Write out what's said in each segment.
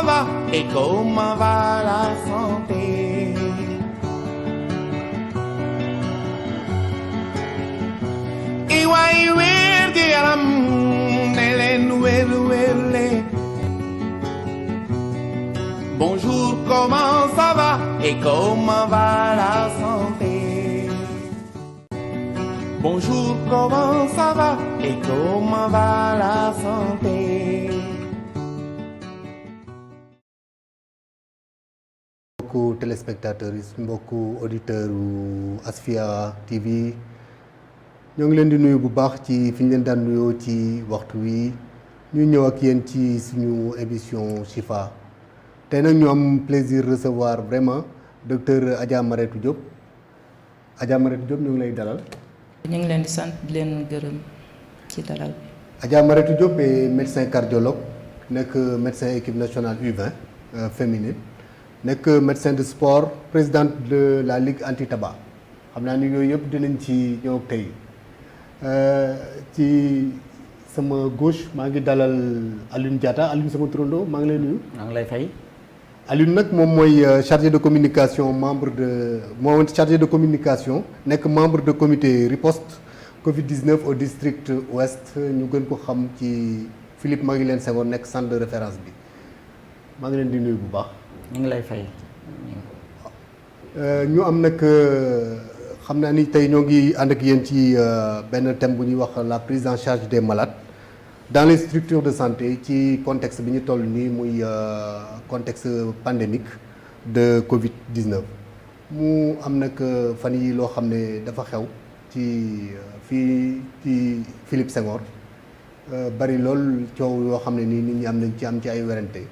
va et comment va la santé? Iway wér gi yaram ne leen wér wér le. Bonjour, comment ça va et comment va la santé? Bonjour, comment ça va et comment va la santé? mbokku téléspectateurs yi mbokku auditeurs u Asfiya TV ñoo ngi leen di nuyu bu baax ci fi ñu leen daan nuyoo ci waxtu wi ñu ñëw ak yéen ci suñu émission Chifa tey nag ñu am plaisir recevoir vraiment docteur Adja Maratou Diop Adja Maratou Diop ñu ngi lay dalal. ñu ngi leen di sant di leen gërëm ci dalal bi. Adja Maratou Diop est médecin cardiologue nekk médecin équipe nationale U20 féminine. nekk médecin de sport présidente de la ligue anti-tabac xam naa ni yooyu yëpp dinañ ci ñëw tey ci sama gauche maa ngi dalal Alioune Diatta Alioune sama turandoo maa ngi lay nuyu. maa ngi lay fay. Alioune nag moom mooy chargé de communication chargé de communication nekk membre de comité riposte Covid-19 au district ouest ñu gën ko xam ci Philippe Maguilène Senghor nekk centre de référence bi maa ngi leen di nuyu bu baax. ñu ngi lay fay. ñu am nag xam naa ni tey ñoo ngi ànd ak yéen ci benn thème bu ñuy wax la prise en charge des malades dans les structures de santé ci contexte bi ñu toll nii muy contexte pandémique de Covid-19 mu am nag fan yi loo xam ne dafa xew ci fii ci Philippe Senghor bari lool coow yoo xam ne nii nit ñi am nañ ci ay werante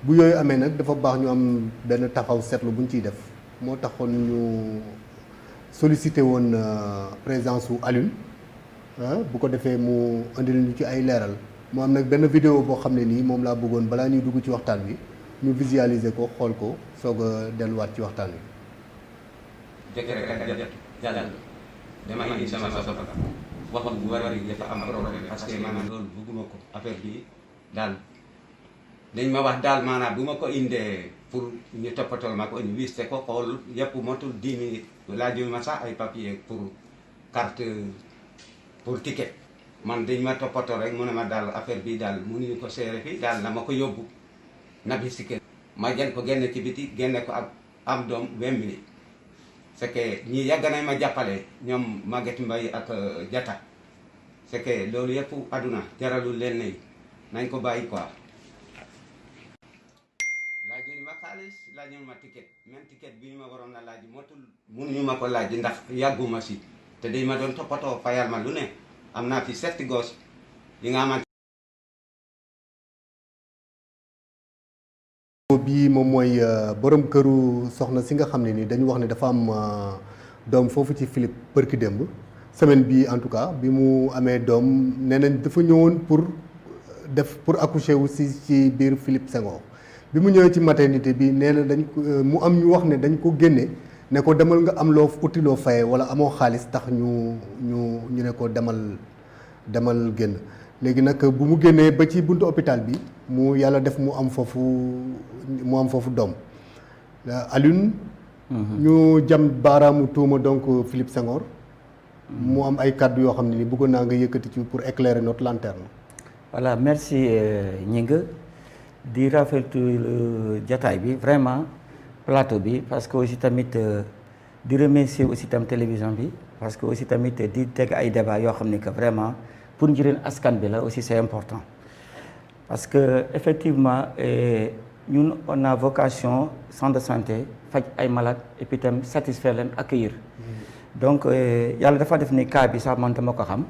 bu yooyu amee nag dafa baax ñu am benn taxaw seetlu bu ñu ciy def moo taxoon ñu sollicité woon présence su Alioune bu ko defee mu indil ñu ci ay leeral mu am nag benn vidéo boo xam ne nii moom laa bëggoon balaa ñuy dugg ci waxtaan wi ñu visualiser ko xool ko soog a delluwaat ci waxtaan wi. jëkkër kat jàllal dama indi sama soxla wax bu war a dafa am problème parce que maanaam loolu bëgguma ko affaire bi daal. dañ ma wax daal maanaam bu ma ko indee pour ñu toppatoo ma ko indi wiste ko xool yëpp motul 10 minutes laajul ma sax ay papier pour carte pour ticket man dañ ma toppatoo rek mu ne ma daal affaire bi daal mënuñu ko seere fii daal na ma ko yóbbu nabi si kër ma jën ko génne ci biti génne ko ak am doom 20 minutes c'est que ñii yàgg nañ ma jàppale ñoom Maguette Mbaye ak Diatta c'est que loolu yëpp aduna jaralul leen ne nañ ko bàyyi quoi. laajul ma ticket même ticket bi ñu ma waroon na laaj motul mënuñu ma ko laaj ndax yàgguma si te dañ ma doon toppatoo fayal ma lu ne am naa fi 7 gos yi nga xamante bii moom mooy borom këru soxna si nga xam ne ni dañu wax ne dafa am doom foofu ci Philippe bërki démb semaine bi en tout cas bi mu amee doom nee nañ dafa ñëwoon pour accoucher wu ci biir Philippe Senghor bi mu ñëwee ci maternité bi nee na mu am ñu wax ne dañ ko génne ne ko demal nga am loo uti loo faye wala amoo xaalis tax ñu ne ko demal génn léegi nag bu mu génnee ba ci buntu hôpital bi mu yàlla def mu am foofu doom Alioune. ñu jam baaraamu tuuma donc Philippe Senghor. mu am ay kàddu yoo xam ne ni bëggoon naa nga yëkkati ci pour éclairer notre lanterne. voilà merci Gningue. di rafetlu jataay bi vraiment plateau bi parce que aussi tamit di remercier aussi tam télévision bi parce que aussi tamit di teg ay débat yoo xam ne que vraiment pour njëriñ askan bi la aussi c'est important parce que effectivement ñun on a vocation centre de santé faj ay malades et puis tam satisfaire leen accueillir donc yàlla dafa def ni cas bi sax man dama ko xam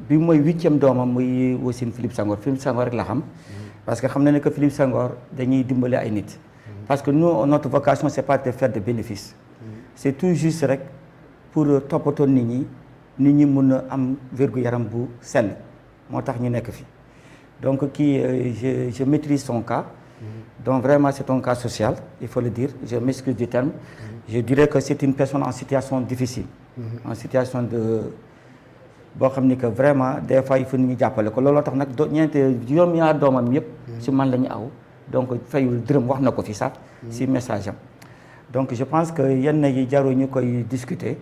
bi mooy 8e doomam muy wasin Philippe Senghor rek la xam parce que xam na ne que Philippe Senghor dañuy dimbale ay nit parce que nous notre vocation c'est pas de faire de bénéfice c'est tout juste rek pour toppatoo nit ñi mun a am wér-gu-yaram bu sell moo tax ñu nekk fi donc kii je maîtrise son cas donc vraiment c'est un cas social il faut le dire je m'excuse du terme je dirais que c'est une personne en situation difficile en situation de boo xam ni que vraiment des fois il faut nit ñi jàppale ko looloo tax nag ñeente juróom-ñaar doomam yëpp ci man la ñu aw donc fayul dërëm wax na ko fi sax si message am. Donc je pense que yenn yi jarul ñu koy discuter.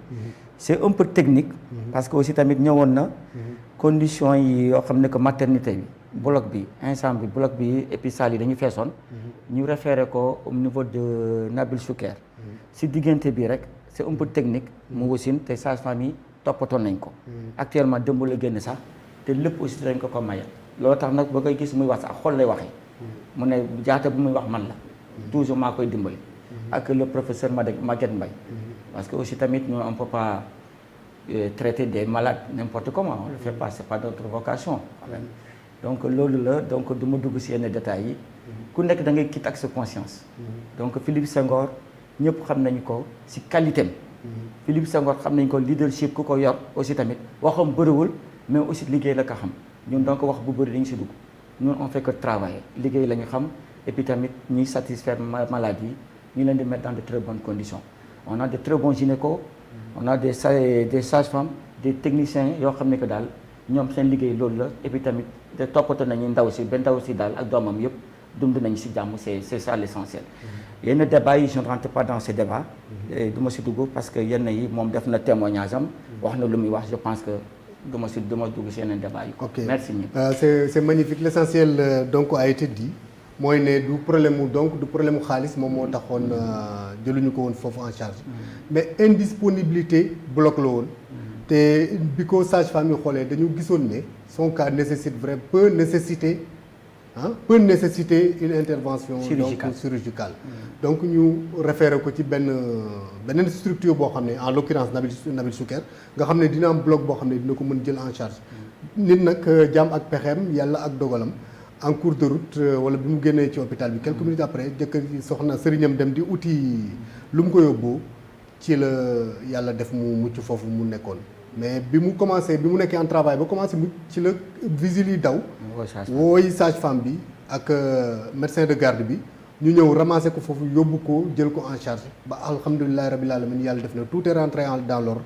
C'est un peu technique. Parce que aussi tamit ñëwoon na conditions yi yoo xam ne que maternité bi bloc bi instant bi bloc bi et puis salle yi dañu feesoon. ñu référé ko au niveau de Nabil Choucair. si diggante bi rek c'est un peu technique. mu wasin te sage-femme yi toppatoon nañ ko. actuellement démb la génn sax te lépp aussi dañ ko mayal. loolu tax nag ba koy gis muy wax sax xol lay waxee. mu ne jaata bu muy wax man la. toujours maa koy dimbali. ak le professeur Maguette Mbaye. parce que aussi tamit nous on peut pas traiter des malades n'importe comment on le fait pas c'est pas notre vocation. donc loolu la donc du ma dugg si yenn détails yi. ku nekk da ngay quitte ak sa conscience. donc Philippe Senghor ñëpp xam nañu ko si qualité am. Philippe Senghor xam nañu ko leadership ku ko yor aussi tamit waxam bëriwul mais aussi liggéey la ko xam ñun donc wax bu bëri dañu si dugg ñun on fait que travailler liggéey la ñu xam et puis tamit ñuy satisfaire maladie ñu leen di mettre dans de très bonnes conditions. On a de très bons gynécos, on a des sages-femmes, des techniciens yoo xam ne que daal ñoom seen liggéey loolu la et puis tamit de toppatoo nañu ndaw si ba ndaw si daal ak doomam yëpp dund nañu si jàmm c'est ça l'essentiel. yenn débat yi je ne rentre pas dans ces débats. du ma si dugg parce que yenn yi moom def na témoignage am wax na lu muy wax je pense que du ma dugg si yeneen débat yi. ok merci ñi. c'est magnifique l'essentiel donc a été dit. mooy ne du problème mu xaalis moom moo taxoon jëluñu ko woon foofu en charge mais indisponibilité bloc la woon te bi ko sage-femme yi xoolee dañu gisoon ne son cas peut nécessiter une intervention chirurgicale donc ñu référé ko ci beneen structure boo xam ne en l'occurrence Nabil Choucair nga xam ne dina am bloc boo xam ne dina ko mën jël en charge nit nag jaam ak pexeem yàlla ak dogalam en cours de route wala bi mu génnee ci hôpital bi quelques minutes après jëkkër ji soxna sëriñam dem di uti lu mu ko yóbboo ci la yàlla def mu mucc foofu mu nekkoon mais bi mu nekkee en travail ba commencé mucc ci la vigile yi daw wooy sage-femme bi ak médecin de garde bi ñu ñëw ramasser ko foofu yóbbu ko jël ko en charge ba alhamdulillahi rabbil alamin yàlla def na tout est rentré dans l'ordre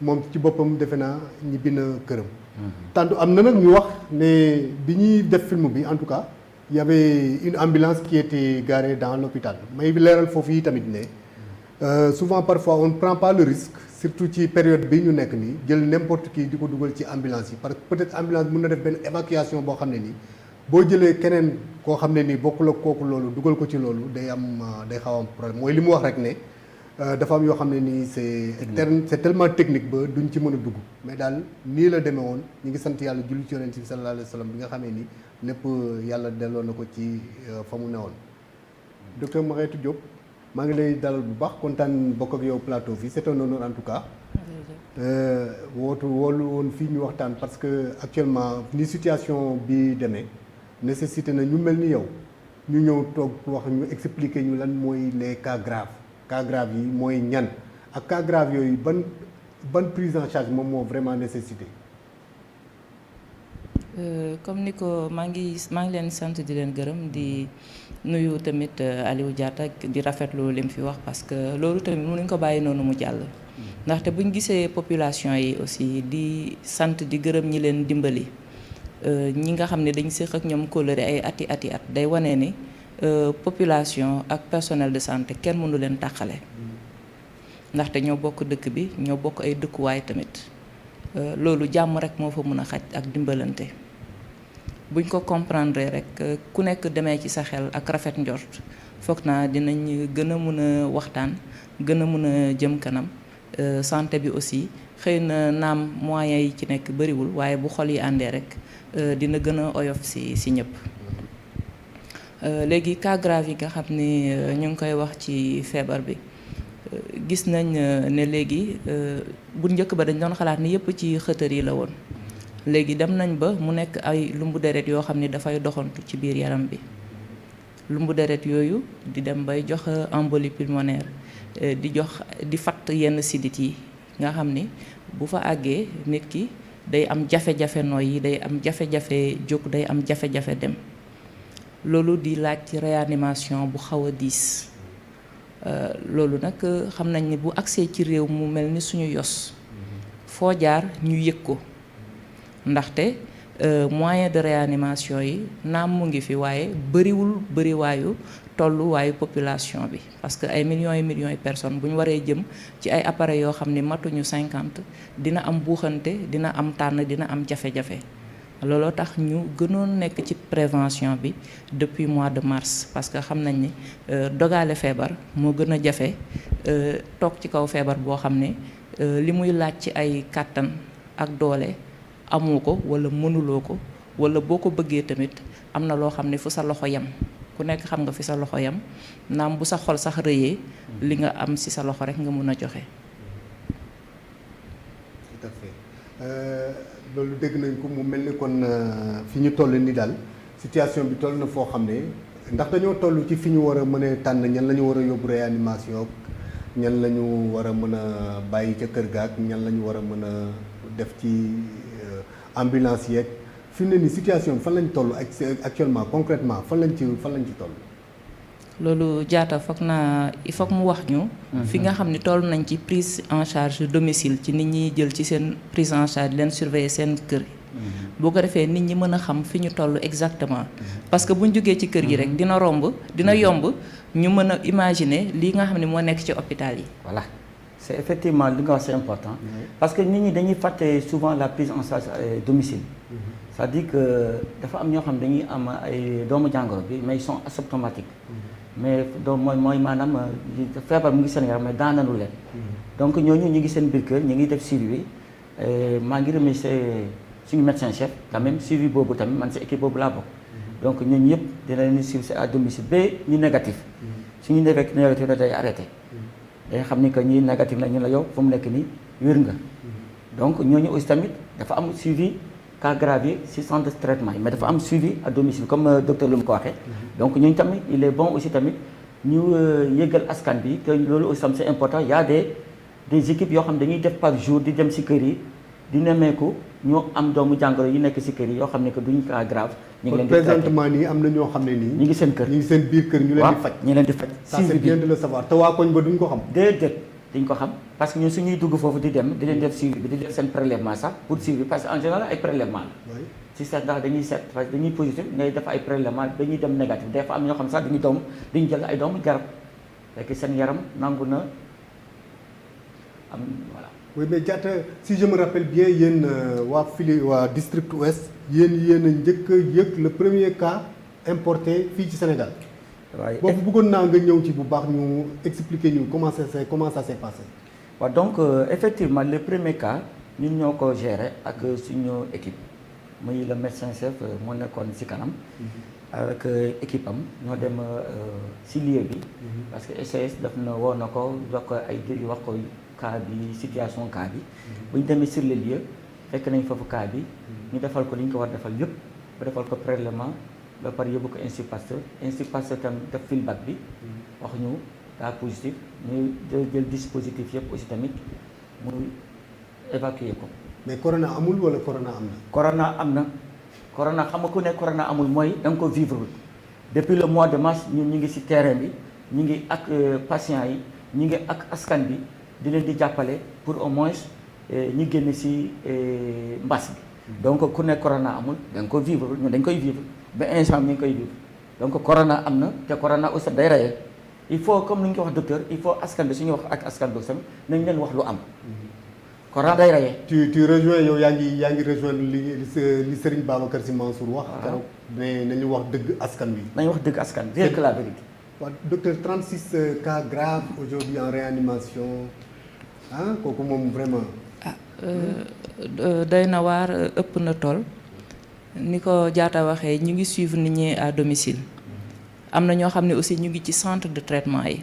moom ci boppam defe naa ñibbi na këram. tant am na nag ñu wax ne bi ñuy def film bi en tout cas y avait une ambulance qui était garée dans l'hôpital may leeral foofu yi tamit ne souvent parfois on ne prend pas le risque surtout ci période bi ñu nekk nii jël n'importe qui di ko dugal ci ambulance yi parce que peut-être ambulance mën na def benn évacuation boo xam ne nii boo jëlee keneen koo xam ne nii bokkul ak kooku loolu dugal ko ci loolu day xaw am problème mooy li mu wax rek ne. dafa am yoo xam ne nii c'est tellement technique ba duñ ci mën a dugg mais daal nii la demee woon ñu ngi sant yàlla julli ci yonent bi sallallahu alayhi wa sallam bi nga xamee ni lépp yàlla delloo na ko ci fa mu newoon. docteur Mariétou Diop maa ngi lay dalal bu baax kontaan bokk ak yow plateau fii c'est un honneur en tout cas. woolu woon fii ñu waxtaan parce que actuellement ni situation bi demee nécessité na ñu mel ni yow ñu ñëw toog wax ñu expliquer ñu lan mooy les cas graves yi mooy ñan ak cas grave yooyu ban prise en charge moom moo vraiment nécessité. comme ni ko maa ngi leen sant di leen gërëm di nuyu tamit Aliou Diatta di rafetlu li mu fi wax parce que loolu tamit mënuñ ko bàyyi noonu mu jàll. ndaxte buñ gisee population yi aussi di sant di gërëm ñi leen dimbali ñi nga xam ne dañ séq ak ñoom kóllëre ay ati at day wane ni. population ak personnel de santé kenn mënu leen tàqale ndaxte ñoo bokk dëkk bi ñoo bokk ay dëkkuwaay tamit loolu jàmm rek moo fa mën a xaj ak dimbalante buñ ko comprendre rek ku nekk demee ci sa xel ak rafet njort foog naa dinañ gën a mën a waxtaan gën a mën a jëm kanam santé bi aussi xëy na naam moyens yi ci nekk bëriwul waaye bu xol yi àndee rek dina gën a oyof si ñëpp. léegi cas grave yi nga xam ni ñu ngi koy wax ci feebar bi gis nañ ne léegi bu njëkk ba dañ doon xalaat ni yëpp ci xëtër yi la woon léegi dem nañ ba mu nekk ay lumbu deret yoo xam ni dafay doxantu ci biir yaram bi lumbu deret yooyu di dem bay jox embolie pulmonaire di fatt yenn sidit yi nga xam ni bu fa àggee nit ki day am jafe-jafe noyyi day am jafe-jafe jóg day am jafe-jafe dem loolu di laaj ci réanimation bu xaw a diis loolu nag xam nañ ni bu agsee ci réew mu mel ni suñu yos foo jaar ñu yëg ko ndaxte moyen de réanimation yi naam mu ngi fi waaye bëriwaayu tolluwaayu population bi parce que ay millions et millions de personnes bu ñu waree jëm ci ay appareils yoo xam ne matuñu 50 dina am buuxante dina am tànn dina am jafe-jafe looloo tax ñu gënoon nekk ci prévention bi depuis mois de mars parce que xam nañ ni dogaale feebar moo gën a jafe toog ci kaw feebar boo xam ne li muy laaj ci ay kàttan ak doole amoo ko wala mënuloo ko wala boo ko bëggee tamit am na loo xam ne fu sa loxo yem ku nekk xam nga fi sa loxo yem naam bu sa xol sax rëyee li nga am ci sa loxo rek nga mun a joxe. Tout à fait loolu dégg nañ ko mu mel ni kon fi ñu toll ni daal situation bi toll na foo xam ne ndax dañoo toll ci fi ñu war a mën a tànn ñan la ñu war a yóbbu réanimation ñan la ñu war a mën a bàyyi ca kër gaak ñan la ñu war a mën a def ci ambulance yeeg fi mu ne nii situation bi fan lañ toll actuellement concrètement fan lañ ci toll. loolu jaata foog naa il faut mu wax ñu. fi nga xam ne toll nañ ci prise en charge domicile ci nit ñi jël ci seen prise en charge leen surveiller seen kër. boo ko defee nit ñi mën a xam fi ñu toll exactement. parce que buñ jógee ci kër gi rek dina yomb ñu mën a imaginer lii nga xam ne moo nekk ci hôpital yi. voilà c'est effectivement li nga wax c'est important. parce que nit ñi dañuy fàtte souvent la prise en charge domicile. c'est-à-dire que dafa am ñoo xam dañuy am ay doomu jàngoro bi mais ils sont asymptomatiques. mais donc mooy maanaam feebar mu ngi seen yaram mais daanalu leen. donc ñooñu ñu ngi seen biir kër ñu ngi def suivi bi maa ngi remercier suñu médecin chef quand même suivi boobu tamit man si équipe boobu laa bokk. donc ñooñu ñëpp dina leen suivre à domicile ba ñu négatif. suñu négatif na day arrêté. day xam ni que ñi négatif na ñu la yow fu mu nekk nii wér nga. donc ñooñu aussi tamit dafa am suivi cas grave yi si centre de traitement yi mais dafa am suivi à domicile comme docteur lu mu ko waxee. donc ñooñu tamit il est bon aussi tamit ñu yëgal askan bi que loolu aussi tam c'est important y a des équipes yoo xam dañuy def par jour di dem si kër yi di nemmeeku ñu am doomu jàngoro yi nekk si kër yi yoo xam ne que duñ cas grave. ñu ngi leen di présentement nii am na ñoo xam ne nii. ñu ngi seen kër ñu ngi seen biir kër ñu leen di faj. ñu leen di faj. ça c'est bien de le savoir te waa koñ ba duñ ko xam. déedéet dañ ko xam parce que ñun suñuy dugg foofu di dem di leen def suivi bi di def seen prélèvement sax pour suivi parce que en général ay prélèvement la. si seet ndax dañuy seet parce que dañuy positif ngay def ay prélèvement dañuy dem négatif des fois am ñoo xam sax dañuy jël ay doomu garab fekk seen yaram nangu na am voilà. oui mais Diatta si je me rappelle bien yéen waa district ouest yéen a njëkk a yëg le premier cas importé fii ci Sénégal. waaye boobu bëggoon naa nga ñëw ci bu baax ñu expliquer ñu comment ça s'est passé. waaw donc effectivement le premier cas ñun ñoo ko géré ak suñu équipe muy le médecin chef moo nekkoon ci kanam. avec équipe am ñoo dem ci lieu bi. parce que SOS daf na woo na ko wax ko ay wax ko cas bi situation cas bi. bu ñu demee sur le lieu fekk nañ foofu cas bi. ñu defal ko li ñu ko war defal yëpp ba defal ko prélèvement ba pare yóbbu ko Institut Pasteur tam def feedback bi. wax ñu cas positif ñu jël dispositif yëpp aussi tamit mu évacuer ko. mais corona amul wala corona am na. corona am na corona xam nga ku ne corona amul mooy da nga ko vivre depuis le mois de mars ñun ñu ngi ci terrain bi ñu ngi ak patients yi ñu ngi ak askan bi di leen di jàppale pour au moins ñu génn ci mbas bi. donc ku ne corona amul da nga ko vivre ñun dañ koy vivre ba instant ñu ngi koy vivre donc corona am na te corona aussi day reyee il faut comme ni ñu ko wax docteur il faut askan bi suñu wax ak askan bi tamit nañ leen wax lu am. corona day reyee. tu rejoins yow yaa ngi rejoindre li Serigne Babacar Sy Mansour wax. keroog ne nañu wax dëgg askan wi. nañu wax dëgg askan bi dire que la vérité. waaw docteur 36 cas graves aujourd'hui en réanimation kooku moom vraiment. doy na waar ëpp na tool ni ko Diatta waxee ñu ngi suivre nit ñi à domicile am na ñoo xam ne aussi ñu ngi ci centre de traitement yi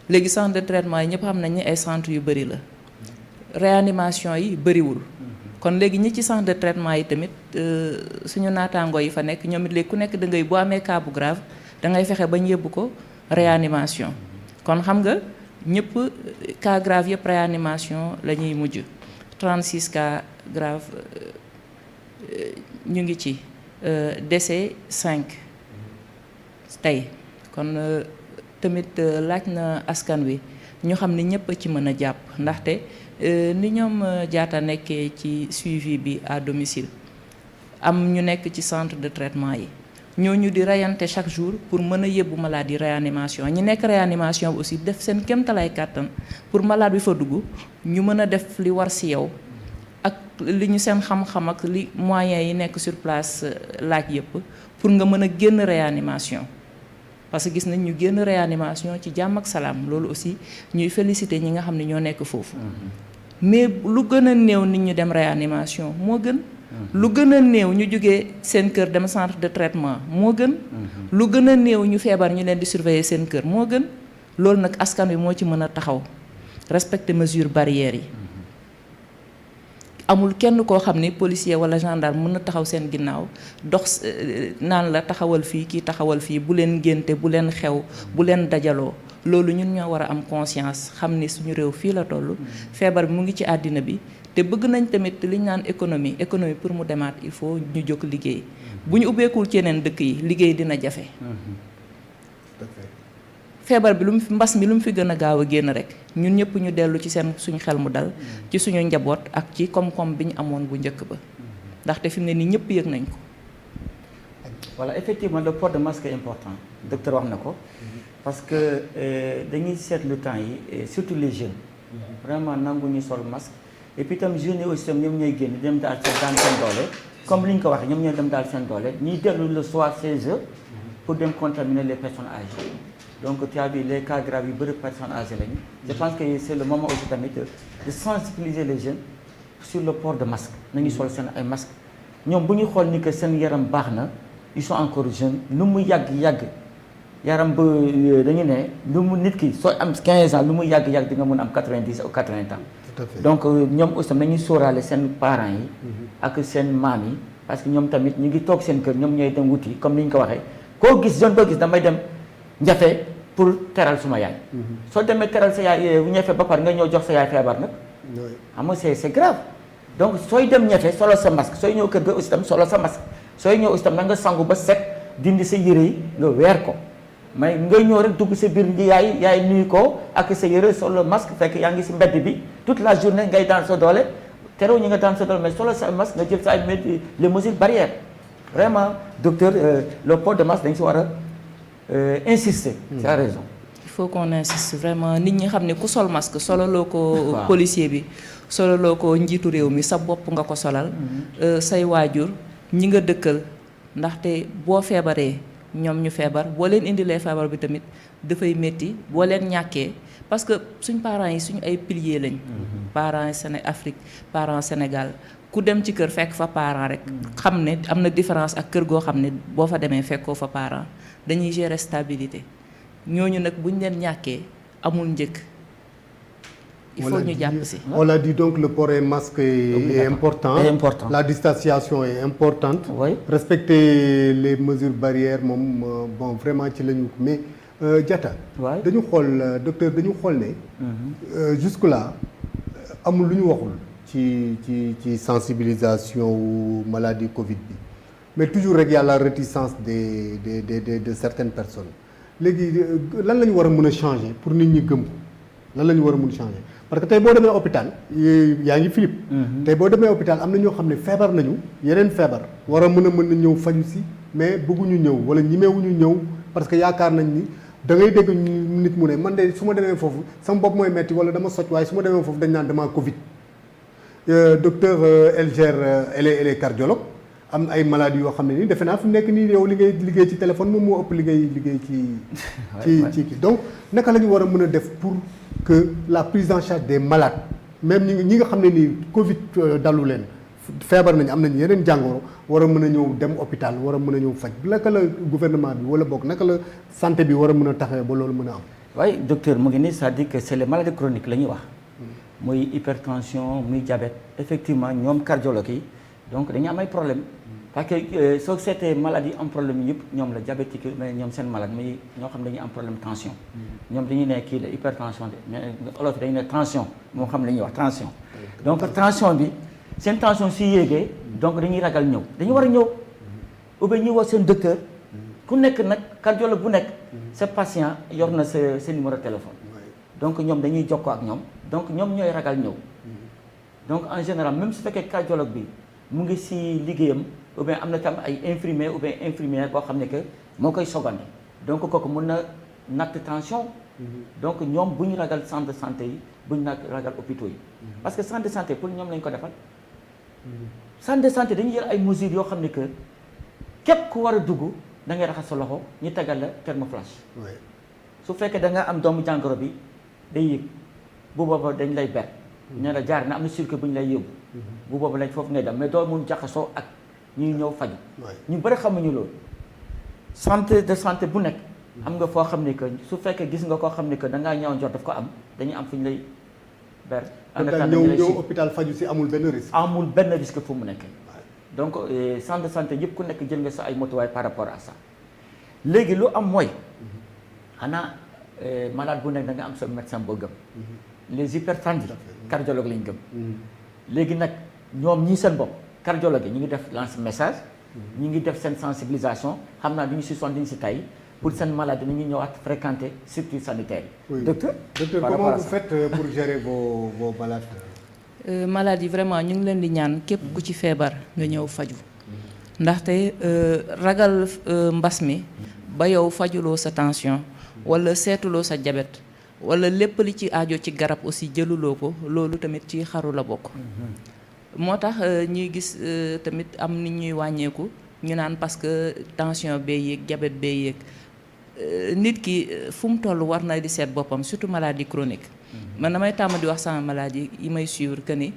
léegi centre de traitement yi ñëpp xam nañ ne ay centre yu bëri la réanimation yi bëriwul kon léegi ñi ci centre de traitement yi tamit suñu naataangoo yi fa nekk ñoom it léegi ku nekk da ngay boo amee cas bu grave da ngay fexe bañ yóbbu ko réanimation kon xam nga ñëpp cas grave yëpp réanimation la ñuy mujj 36 cas grave ñu ngi ci décès 5 tey kon tamit laaj na askan wi ñu xam ne ñëpp a ci mën a jàpp ndaxte ni ñoom Diatta nekkee ci suivi bi à domicile am ñu nekk ci centre de traitement yi ñooñu di reyante chaque jour pour mën a yóbbu malade yi réanimation ñi nekk réanimation bi aussi def seen kéemtalaay kàttan pour malade bi fa dugg ñu mën a def li war ci yow ak li ñu seen xam-xam ak li moyens yi nekk sur place laaj yëpp pour nga mën a génn réanimation parce que gis nañ ñu génn réanimation ci jàmm ak salaam loolu aussi ñuy féliciter ñi nga xam ne ñoo nekk foofu mais lu gën a néew nit ñu dem réanimation moo gën lu gën a néew ñu jógee seen kër dem centre de traitement moo gën lu gën a néew ñu feebar ñu leen di surveiller seen kër moo gën loolu nag askan wi moo ci mën a taxaw respecter mesures barrières yi amul kenn koo xam ne policier wala gendarme mën na taxaw seen ginnaaw dox naan la taxawal fii kii taxawal fii bu leen ngénte bu leen xew bu leen dajaloo loolu ñun ñoo war a am conscience xam ni suñu réew fii la toll feebar bi mu ngi ci àddina bi te bëgg nañ tamit li ñu naan économie pour mu demaat il faut ñu jóg liggéey bu ñu ubbeekul ci yeneen dëkk yi liggéey dina jafe feebar bi mbas mi lu mu fi gën a gaaw a génn rek ñun ñëpp ñu dellu ci suñu xel mu dal ci suñu njaboot ak ci koom-koom bi ñu amoon bu njëkk ba ndaxte fi mu ne nii ñëpp yëg nañ ko. Voilà, effectivement le port de masque est important docteur wax na ko parce que dañuy seetlu temps yi surtout les jeunes vraiment nangu ñu sol masque et puis tam jeunes yi aussi tam ñoom ñooy génn dem daal daan seen doole comme li ñu ko waxee ñoom ñooy dem daal seen doole ñuy dellu le soir 16 heures pour dem contaminer les personnes âgées. Donc tu as vu les cas graves yu bëri personnes âgées lañu. Je pense que c'est le moment aussi tamit de sensibiliser les jeunes sur le port de masque nañu sol seen ay masque ñoom bu ñu xool ni que seen yaram baax na ils sont encore jeunes lu mu yàgg yaram ba dañu ne lu mu nit ki soo am 15 ans lu mu yàgg di nga mën am 90 ou 80 ans. Tout à fait. Donc ñoom aussi nañuy sóoraale seen parents yi ak seen maam yi parce que ñoom tamit ñu ngi toog seen kër ñoom ñooy dem wuti comme ni ñu ko waxee koo gis jeune boo gis damay dem Njafe pour teral suma yaay. soo demee teral sa yaay bu ñefe ba pare nga ñëw jox sa yaay feebar nag. xam nga c'est grave. donc sooy dem ñefe solo sa masque sooy ñëw kër ga aussi tam solo sa masque sooy ñëw aussi tam na nga sangu ba set dindi sa yére yi nga weer ko mais nga ñëw rek dugg sa biir yaay nuyu ko ak sa yére solo masque fekk yaa ngi si mbedd bi toute la journée ngay daan sa doole terew ñi nga daan sa doole mais solo sa masque nga jël sa ay les mesures barrières vraiment docteur le port de masque dañ si war a insister. Tu as raison. Il faut qu'on insiste vraiment nit ñi xam ne ku sol masque solaloo ko policier bi solaloo ko njiitu réew mi sa bopp nga ko solal say waajur ñi nga dëkkal ndaxte boo feebaree ñoom ñu feebar boo leen indilee feebar bi tamit dafay métti boo leen ñàkkee parce que suñ parents yi suñu ay piliers lañ parents yi Afrique parents Sénégal ku dem ci kër fekk fa parent rek xam ne am na différence ak kër goo xam ne boo fa demee fekkoo fa parent dañuy gérer stabilité ñooñu nag buñ leen ñàkkee amul njëkk il faut ñu jàpp si. On l'a dit donc le port et masque est important. Est important. La distanciation est importante. Oui. Respecter les mesures barrières moom bon vraiment ci lañu mais Diatta. Ouais. dañu xool docteur dañu xool ne. jusque là amul lu ñu waxul ci sensibilisation wu maladie Covid bi mais toujours rek y a la réticence de certaines personnes léegi lan la ñu war a mën a changer pour nit ñi gëm ko lan la ñu war a mën a changer parce que tey boo demee hôpital yaa ngi Philippe. tey boo demee hôpital am na ñoo xam ne feebar nañu yeneen feebar war a mën a ñëw faju si mais bëgguñu ñëw wala ñimewuñu ñëw parce que yaakaar nañ ni da ngay dégg nit mu ne man de su ma demee foofu sama bopp mooy metti wala dama soj waaye su ma demee foofu dañ naan dama Covid. Docteur Elger elle est cardiologue am ay maladies yoo xam ne nii defe naa fi mu nekk nii yow li ngay liggéey ci téléphone moom moo ëpp li ngay liggéey ci kii donc naka la ñu war a mën a def pour que la prise en charge des malades même ñi nga xam ne nii Covid dalu leen feebar nañu am nañu yeneen jàngoro war a mën a ñëw dem hôpital war a mën a ñëw faj naka la gouvernement bi wala boog naka la santé bi war a mën a taxawee ba loolu mën a am. waaye docteur mu ngi nii c'est-à-dire que c'est les maladies chroniques la ñuy wax. muy hypertension muy diabète effectivement ñoom cardiologue yi donc dañu am ay problème parce que soo seetee maladie am problème yëpp ñoom la diabétique mais ñoom seen malade muy ñoo xam dañuy am problème tension ñoom dañuy ne kii la hypertension de mais olof dañu ne tension moo xam la ñuy wax tension donc tension bi seen tension si yéegee donc dañuy ragal ñëw dañu war a ñëw ou bien ñuy wax seen docteur ku nekk nag cardiologue bu nekk sa patient yor na sa numéro téléphone donc ñoom dañuy jokkoo ak ñoom donc ñoom ñooy ragal ñëw donc en général même su fekkee cardiologue bi mu ngi si liggéeyam ou bien am na tam ay infirmier ou bien infirmière boo xam ne que moo koy sogande donc kooku mën na natt tension. donc ñoom bu ñu ragal centre de santé yi bu ñu ragal hôpitaux yi. parce que centre de santé pour ñoom lañ ko defal. centre de santé dañuy jël ay mesures yoo xam ne que képp ku war a dugg da ngay raxas sa loxo ñu tegal la thermoflash. su fekkee da nga am doomu jàngoro bi day yëg bu booba dañ lay ber. ñu la jaar na am na circuit bu ñu lay yóbbu. bu booba lañ foofu ngay dem mais doo mun jaxasoo ak ñuy ñëw faju ñu bëri xamuñu loolu. centre de santé bu nekk. am nga foo xam ne que su fekkee gis nga koo xam ne que da ngaa ñëw njort daf ko am dañuy am fu ñu lay ber. en tout cas ñëw hôpital faju si amul benn risque. amul benn risque fu mu nekk. donc centre de santé yëpp ku nekk jël nga sa ay motuwaay par rapport à ça. léegi lu am mooy xanaa malade bu nekk da nga am sa médecin boo gëm. les hypertendus cardiologue lañ gëm. léegi nag ñoom ñii seen bopp cardiologue yi ñu ngi def lance message. ñu ngi def seen sensibilisation xam naa du ñu si sonn duñu si tay pour seen malade ni ñu ñëwaat fréquenter structure sanitaire yi. Oui. Docteur comment vous faites pour gérer vos malades? Malades yi vraiment ñu ngi leen di ñaan képp ku ci feebar nga ñëw faju ndaxte ragal mbas mi ba yow fajuloo sa tension wala seetuloo sa diabète wala lépp li ci aajo ci garab aussi jëluloo ko loolu tamit ci xaru la bokk. moo tax ñuy gis tamit am nit ñuy wàññeeku ñu naan parce que tension bee yéeg diabète bee yéeg nit ki fu mu toll war na di seet boppam surtout maladie chronique. man damay tàmm di wax sama maladie yi may suivre que ni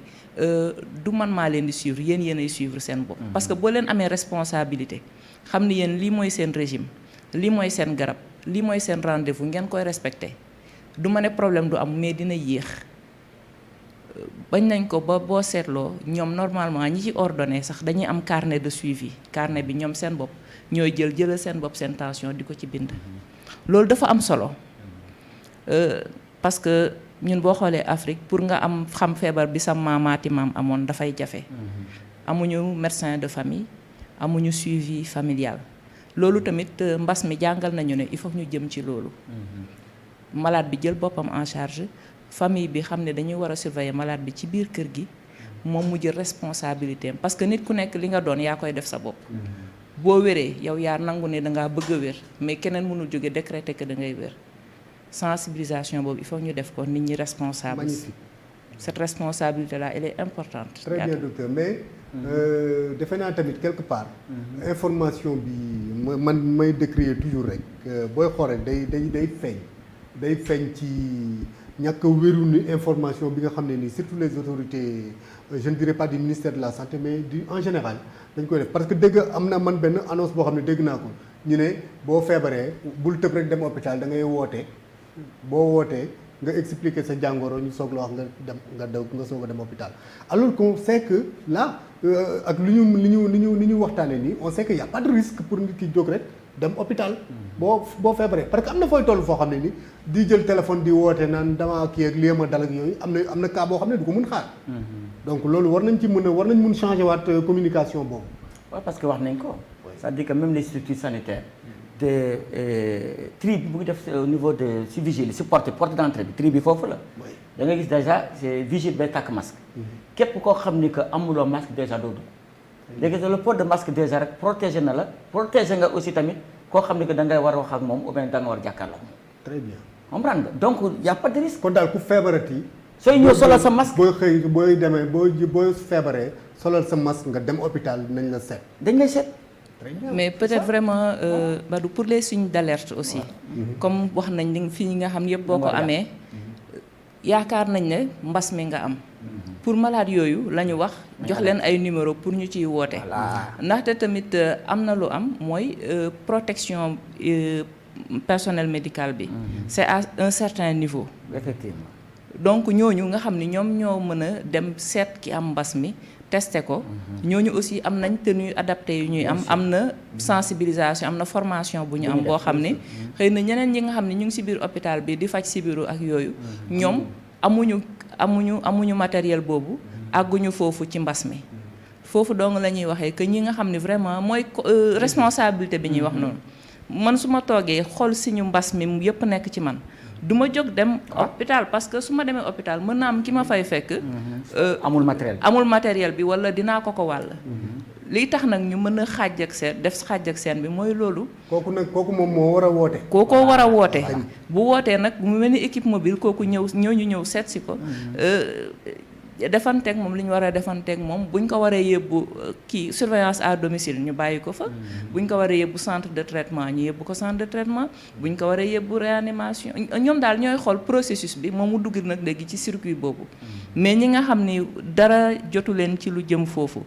du man maa leen di suivre yéenay suivre seen bopp. parce que boo leen amee responsabilité xam ni yéen lii mooy seen régime lii mooy seen garab lii mooy seen rendez-vous ngeen koy respecté du ma ne problème du am mais dina yéex. bañ nañ ko ba boo seetloo ñoom normalement ñi ci ordonné sax dañuy am carnet de suivi carnet bi ñoom seen bopp ñooy jëlal seen bopp seen tension di ko ci bind. loolu dafa am solo parce que ñun boo xoolee Afrique pour nga am xam feebar bi sa maamaati maam amoon dafay jafe. amuñu médecin de famille amuñu suivi familial loolu tamit mbas mi jàngal nañu ne il faut ñu jëm ci loolu. malade bi jël boppam en charge. famille bi xam ne dañuy war a surveiller malade bi ci biir kër gi moom mu jël responsabilité am parce que nit ku nekk li nga doon yaa koy def sa bopp. boo wéree yow yaa nangu ne dangaa bëgg a wér mais keneen mënul jóge décréter que da ngay wér sensibilisation boobu il faut ñu def ko nit ñi responsable. magnifique. cette responsabilité là elle est importante. très bien docteur mais defe naa tamit quelque part. information bi man may décrier toujours rek booy xool rek day feeñ ci. ñàkk a wéru ni information bi nga xam ne nii surtout les autorités je ne dirais pas du ministère de la santé mais en général dañ koy def parce que dégg am na man benn annonce boo xam ne dégg naa ko ñu ne boo feebaree bul tëb rek dem hôpital da ngay woote boo wootee nga expliquer sa jàngoro ñu soog la wax nga soog a dem hôpital alors qu'on sait que là ak li ñu waxtaanee nii on sait que y a pas de risque pour nit ki jóg rek dem hôpital boo feebaree parce que am na fooy toll foo xam ne ni di jël téléphone di woote naan dama kii ak lii ma dal ak yooyu am na cas boo xam ne du ko mun xaar. donc loolu war nañ mun changer waat communication boobu. waaw parce que wax nañ ko. c'est-à-dire que même les structures sanitaires. te tri bi bu def au niveau de si vigile si porte d'entrée bi tri bi foofu la. da ngay gis déjà c'est vigile bay takk masque. képp koo xam ni que amuloo masque déjà doo dugg. léegi le port de masque déjà rek protégé na la protégé nga aussi tamit koo xam ni que da ngay war a wax ak moom ou bien da nga war a jàkkaarloo ak moom. très bien. comprendre nga donc y' a pas de risque. kon daal ku feebarati. sooy ñëw solal sa masque. booy xëy booy demee booy feebaree solal sa masque nga dem hôpital nañ la seet. dañ lay seet. très bien. mais peut-être vraiment Badou pour les signes d'alerte aussi. comme wax nañ ni fii nga xam yëpp boo ko amee. yaakaar nañ ne mbas mi nga am. pour malade yooyu la ñu wax jox leen ay numéro pour ñu ciy woote. ndaxte tamit am na lu am mooy protection. personnel médical bi. c'est à un certain niveau. effectivement. donc ñooñu nga xam ni ñoom ñoo mën a dem seet ki am mbas mi testé ko. ñooñu aussi am nañ tenue adapté yu ñuy am na sensibilisation am na formation bu ñu am boo xam ni xëy na ñeneen ñi nga xam ne ñu ngi ci biir hôpital bi di faj sibiru ak yooyu ñoom amuñu matériel boobu àgguñu foofu ci mbas mi foofu dong la ñuy waxee que ñi nga xam ne vraiment mooy responsabilité bi ñuy wax noonu. man su ma toogee xool siñu mbas mi yëpp nekk ci man du ma jóg dem hôpital parce que su ma demee hôpital mën naa am ki ma fay fekk amul matériel bi wala dinaa ko wàll liy tax nag ñu mën a xaaj ak seen def xaaj ak seen bi mooy loolu. kooku moom moo war a woote. kookoo war a woote. bu wootee nag mu mel ni équipe mobile kooku ñëw seet si ko. defanteeg moom li ñu war a defanteeg moom buñ ko waree yóbbu kii surveillance à domicile ñu bàyyi ko fa. buñ ko waree yóbbu centre de traitement ñu yóbbu ko centre de traitement buñ ko waree yóbbu réanimation ñoom daal ñooy xool processus bi moom mu dugg nag léegi ci circuit boobu. mais ñi nga xam ni dara jotu leen ci lu jëm foofu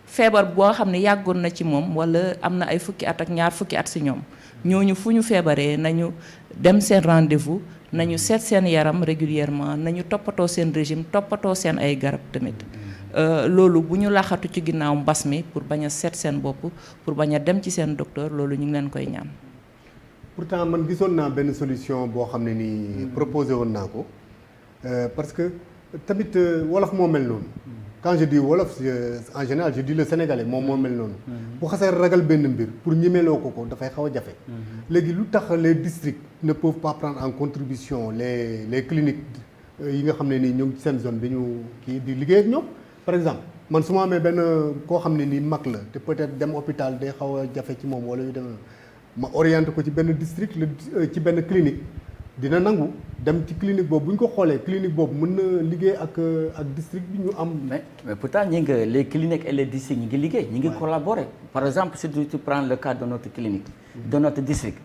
feebar boo xam ne yàggoon na ci moom wala am na ay fukki at ak ñaar fukki at si ñoom ñooñu fu ñu feebaree nañu dem seen rendez-vous. nañu seet seen yaram régulièrement nañu toppatoo seen régime toppatoo seen ay garab tamit loolu bu ñu laxatu ci ginnaaw mbas mi pour bañ a seet seen bopp pour bañ a dem ci seen docteur loolu ñu ngi leen koy ñaan. pourtant man gisoon naa benn solution boo xam ne nii proposé woon naa ko parce que tamit wolof moo mel noonu. quand je dis wolof en général je dis le sénégalais moom moo mel noonu. bu xasee ragal benn mbir pour ñemeloo ko dafay xaw a jafe. léegi lu tax les districts ne peuvent pas prendre en contribution les cliniques yi nga xam ne nii ñoo ngi ci seen zone bi ñu kii di liggéey ak ñoom. par exemple man su ma amee benn koo xam ne nii mag la te peut-être dem hôpital day xaw a jafe ci moom wala yu demee ma orienté ko ci benn district ci benn clinique. dina nangu dem ci clinique boobu bu ñu ko xoolee clinique boobu mën na liggéey ak district bi ñu am. mais pourtant ñi ngi les cliniques et les districts ñi ngi liggéey. ñi ngi collaborer. par exemple si tu prends le cas de notre clinique. de notre district.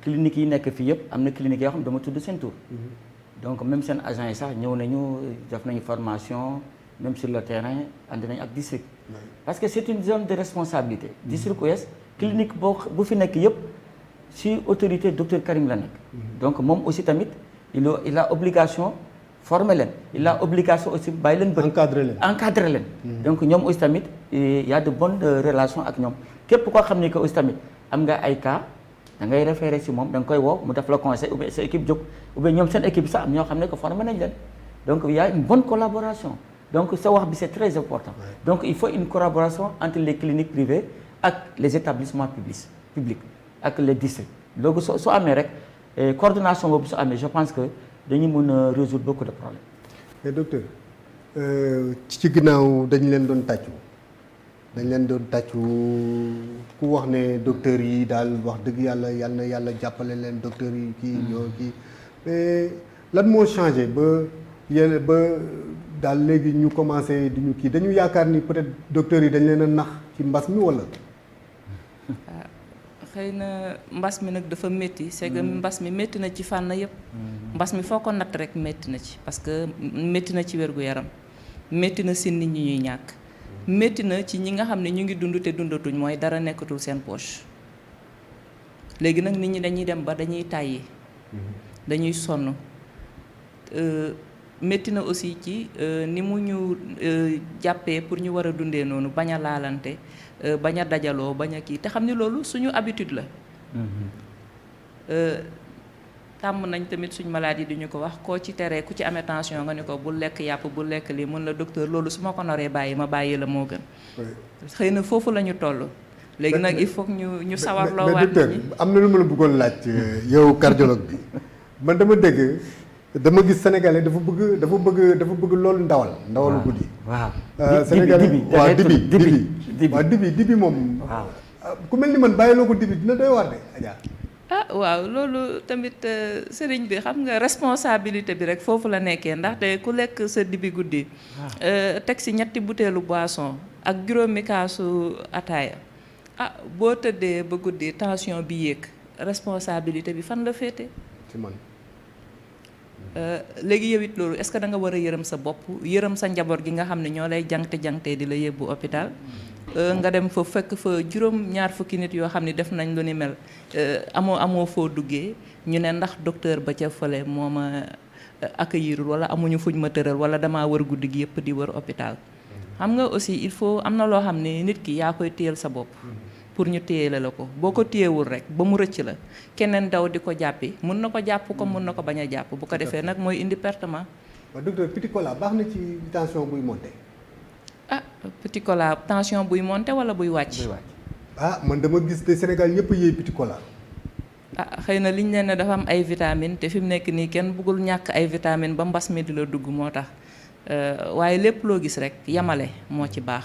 clinique yi nekk fii yëpp am na clinique yoo xam dama tudd seen tur. donc même seen agent yi sax ñëw nañu def nañu formation même sur le terrain andi nañu ak district. parce que c'est une zone de responsabilité. district ouest clinique bu fi nekk yëpp. si autorité docteur Karim la nekk. donc moom aussi tamit il a obligation former leen. il a obligation aussi bàyyi leen bët. encadrer leen. donc ñoom aussi tamit y a de bonnes relations ak ñoom képp koo xam ni que aussi tamit am nga ay cas da ngay référer si moom da nga koy woo mu def la conseil ou bien sa équipe jóg ou bien ñoom seen équipe sax am ñoo xam ne que formé nañ leen donc il y a une bonne collaboration donc sa wax bi c'est très important. donc il faut une collaboration entre les cliniques privées ak les établissements publics. ak les districts loolu soo amee rek coordination boobu su amee je pense que dañu mën a résoudre beaucoup de problèmes. mais docteur ci ginnaaw dañ leen doon tàccu ku wax ne docteurs yi daal wax dëgg yàlla yal na yàlla jàppale leen docteurs yi kii ñoo kii mais lan moo changé ba daal léegi ñu commencé di ñu kii dañu yaakaar ni peut-être docteurs yi dañ leen a nax ci mbas mi walla. xëy na mbas mi nag dafa métti c'est que mbas mi métti na ci fànn yëpp. mbas mi foo ko natt rek métti na ci parce que métti na ci wérgu yaram métti na si nit ñi ñuy ñàkk métti na ci ñi nga xam ne ñu ngi dund te dundatuñ mooy dara nekkatul seen poche léegi nag nit ñi dañuy dem ba dañuy tàyyi dañuy sonn métti na aussi ci ni mu ñu jàppee pour ñu war a dundee noonu bañ a laalante bañ a dajaloo bañ a kii te xam ni loolu suñu habitude la. tàmm nañ tamit suñ maladie di ñu ko wax koo ci teree ku ci amee tension nga ne ko bu lekk yàpp bu lekk lii mun la docteur loolu su ma ko noree bàyyi ma bàyyi la moo gën. xëy na foofu la ñu toll. léegi nag il faut que ñu sawarloo waat docteur am na lu ma la bëggoon laaj yow cardiologue bi man dama gis sénégalais dafa bëgg loolu ndawalu guddi. waaw sénégalais waaw dibi moom. waaw ku mel ni man bàyyiloo ko dibi dina doy war de Adja. waaw loolu tamit sëriñ bi xam nga responsabilité bi rek foofu la nekkee ndaxte ku lekk sa dibi guddi. teg si ñetti butéelu boisson ak juróomi kaasu ataaya boo tëddee ba guddi tension bi yéeg responsabilité bi fan la féete. ci man. léegi yow it loolu est-ce que da nga war a yërëm sa bopp yërëm sa njaboot gi nga xam ne ñoo lay jangte di la yóbbu hôpital. nga dem fa fekk fa juróom-ñaar fukki nit yoo xam ne def nañ lu ni mel amoo foo duggee ñu ne ndax docteur ba ca fële moo ma accueillir wala amuñu fuñ ma tëral wala damaa wër guddi gi yëpp di wër hôpital. xam nga aussi il faut am na loo xam ne nit ki yaa koy téyel sa bopp. pour ñu téyele la ko boo ko téyewul rek ba mu rëcc la keneen daw di ko jàppi mun na ko jàpp ko mun na ko bañ a jàpp bu ko defee nag mooy indi pertement. waaw docteur petit cola baax na ci tension buy monter. petit cola tension buy monter wala buy wàcc. Man dama gis te Sénégal ñëpp yéey petit cola. xëy na liñ leen ne dafa am ay vitamines te fi mu nekk nii kenn bëggul ñàkk ay vitamines ba mbas mi di la dugg moo tax waaye lépp loo gis rek yamale moo ci baax.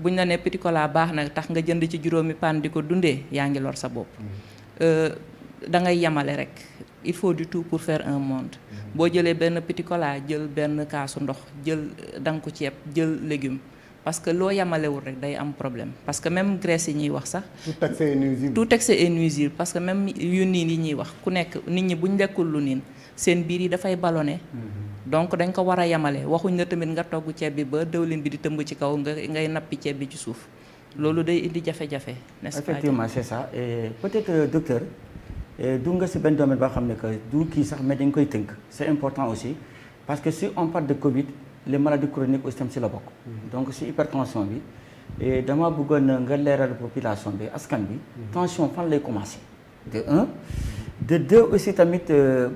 buñ la ne petit cola baax na tax nga jënd ci juróomi paan di ko dundee yaa ngi lor sa bopp. Da ngay yemale rek il faut du tout pour faire un monde. boo jëlee benn petit cola jël benn kaasu ndox jël danku ceeb jël légume parce que loo yemalewul rek day am problème parce que même graisse yi ñuy wax sax. tout excès est nuisible. tout excès est nuisible parce que même yu niin yi ñuy wax ku nekk nit ñi buñ lekkul lu niin seen biir yi dafay ballonné. donc dañ ko war a yemale waxuñ la tamit nga togg ceeb bi ba dëwlin bi di tëmb ci kaw ngay nappi ceeb bi ci suuf loolu day indi jafe-jafe. n'est-ce pas effectivement c'est ça et peut-être docteur du nga si benn domaine boo xam ne que du kii sax mais dañ koy tënk c'est important aussi parce que si on parle de Covid les maladies chroniques aussi tam si la bokk. donc si hypertension bi dama bëggoon nga leeral population bi askan bi. tension fan lay commencer. de un de deux aussi tamit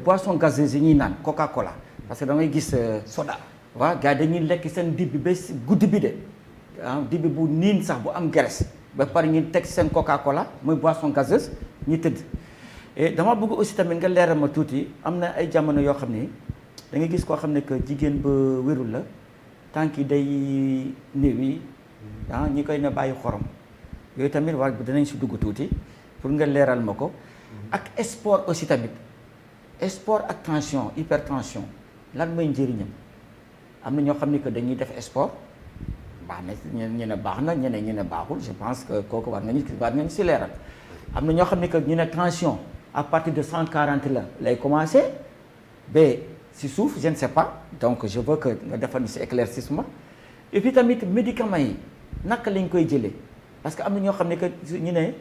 boisson gazeuse yi ñuy naan Coca-Cola parce que damay gis soda. waaw gars yi dañuy lekk seen dib bi ba guddi bi de dib bi bu niin sax bu am graisse ba pare ñu teg seen Coca-Cola mooy boisson gazeuse ñu tëdd. et dama bëgg aussi tamit nga leeral ma tuuti am na ay jamono yoo xam ne da nga gis koo xam ne que jigéen ba wérul la tànk yi day néew yi ñi koy ne bàyyi xorom yooyu tamit war danañ si dugg tuuti pour nga leeral ma ko ak sport aussi tamit sport ak tension hypertension lan mooy njëriñam am na ñoo xam ne que dañuy def sport baax na ñu ne baax na ñeneen ñu ne baaxul je pense que kooku war nañu si leeral am na ñoo xam ne que ñu ne tension à partir de 140 la lay commencer ba si suuf je ne sais pas donc je veux que nga defal ñu si éclaircissement et puis tamit médicaments yi naka lañ koy jëlee parce que am na ñoo xam ne que ñu ne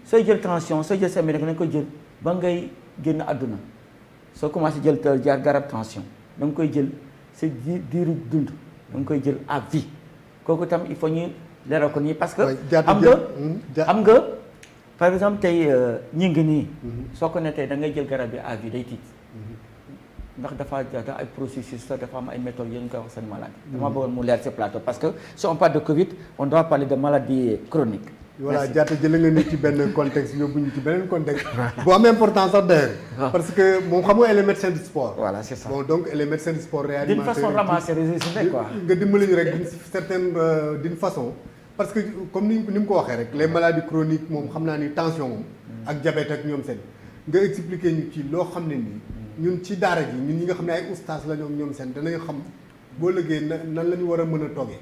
sooy jël tension sooy jël sa médicament nañ koy jël ba ngay génn àdduna soo commencé jël jaar garab tension da nga koy jël sa diiru dund da nga koy jël à vie kooku tam il faut ñu leeral ko nii parce que am nga par exemple tey ñi ngi nii soo ko ne tey da ngay jël garab bi à vie day tiit ndax dafa ay processus dafa am ay méthodes yéen ñu koy wax seen maladie dama bëggoon mu leer ci plateau parce que si on parle de Covid on doit parler de maladie chronique. voilà Diatta jëlee nga nit ci benn contexte yóbbu ñu ci beneen contexte bu am importance sax d'ailleurs parce que moom xam nga elle est médecin du sport. voilà c'est ça bon donc elle est médecin du sport réanimateur d'une façon ramassée résumé quoi. nga dimbali ñu rek d'une façon parce que comme ni mu ko waxee rek les maladies chroniques moom xam naa ni tension moom ak diabète ak ñoom seen nga expliquer ñu ci loo xam ne nii ñun ci daara ji ñun ñi nga xam ne ay ustaas la ñoom seen danañ xam boo liggéey nan la ñu war a mën a toggee.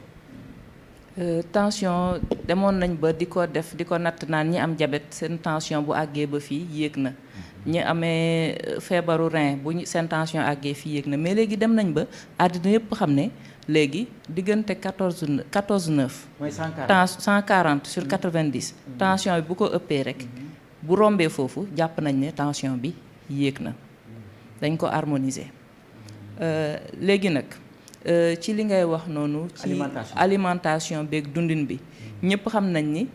tension demoon nañ ba di ko def di ko natt naan ñi am diabète seen tension bu àggee ba fii yéeg na ñi amee feebaru rein bu seen tension àggee fii yéeg na mais léegi dem nañ ba àddina yëpp xam ne léegi diggante 14,9 mooy 140 sur 90 tension bi bu ko ëppee rek bu rombee foofu jàpp nañ ne tension bi yéeg na dañ ko harmoniser léegi nag ci li ngay wax noonu ci alimentation beeg dundin bi ñëpp xam nañ ni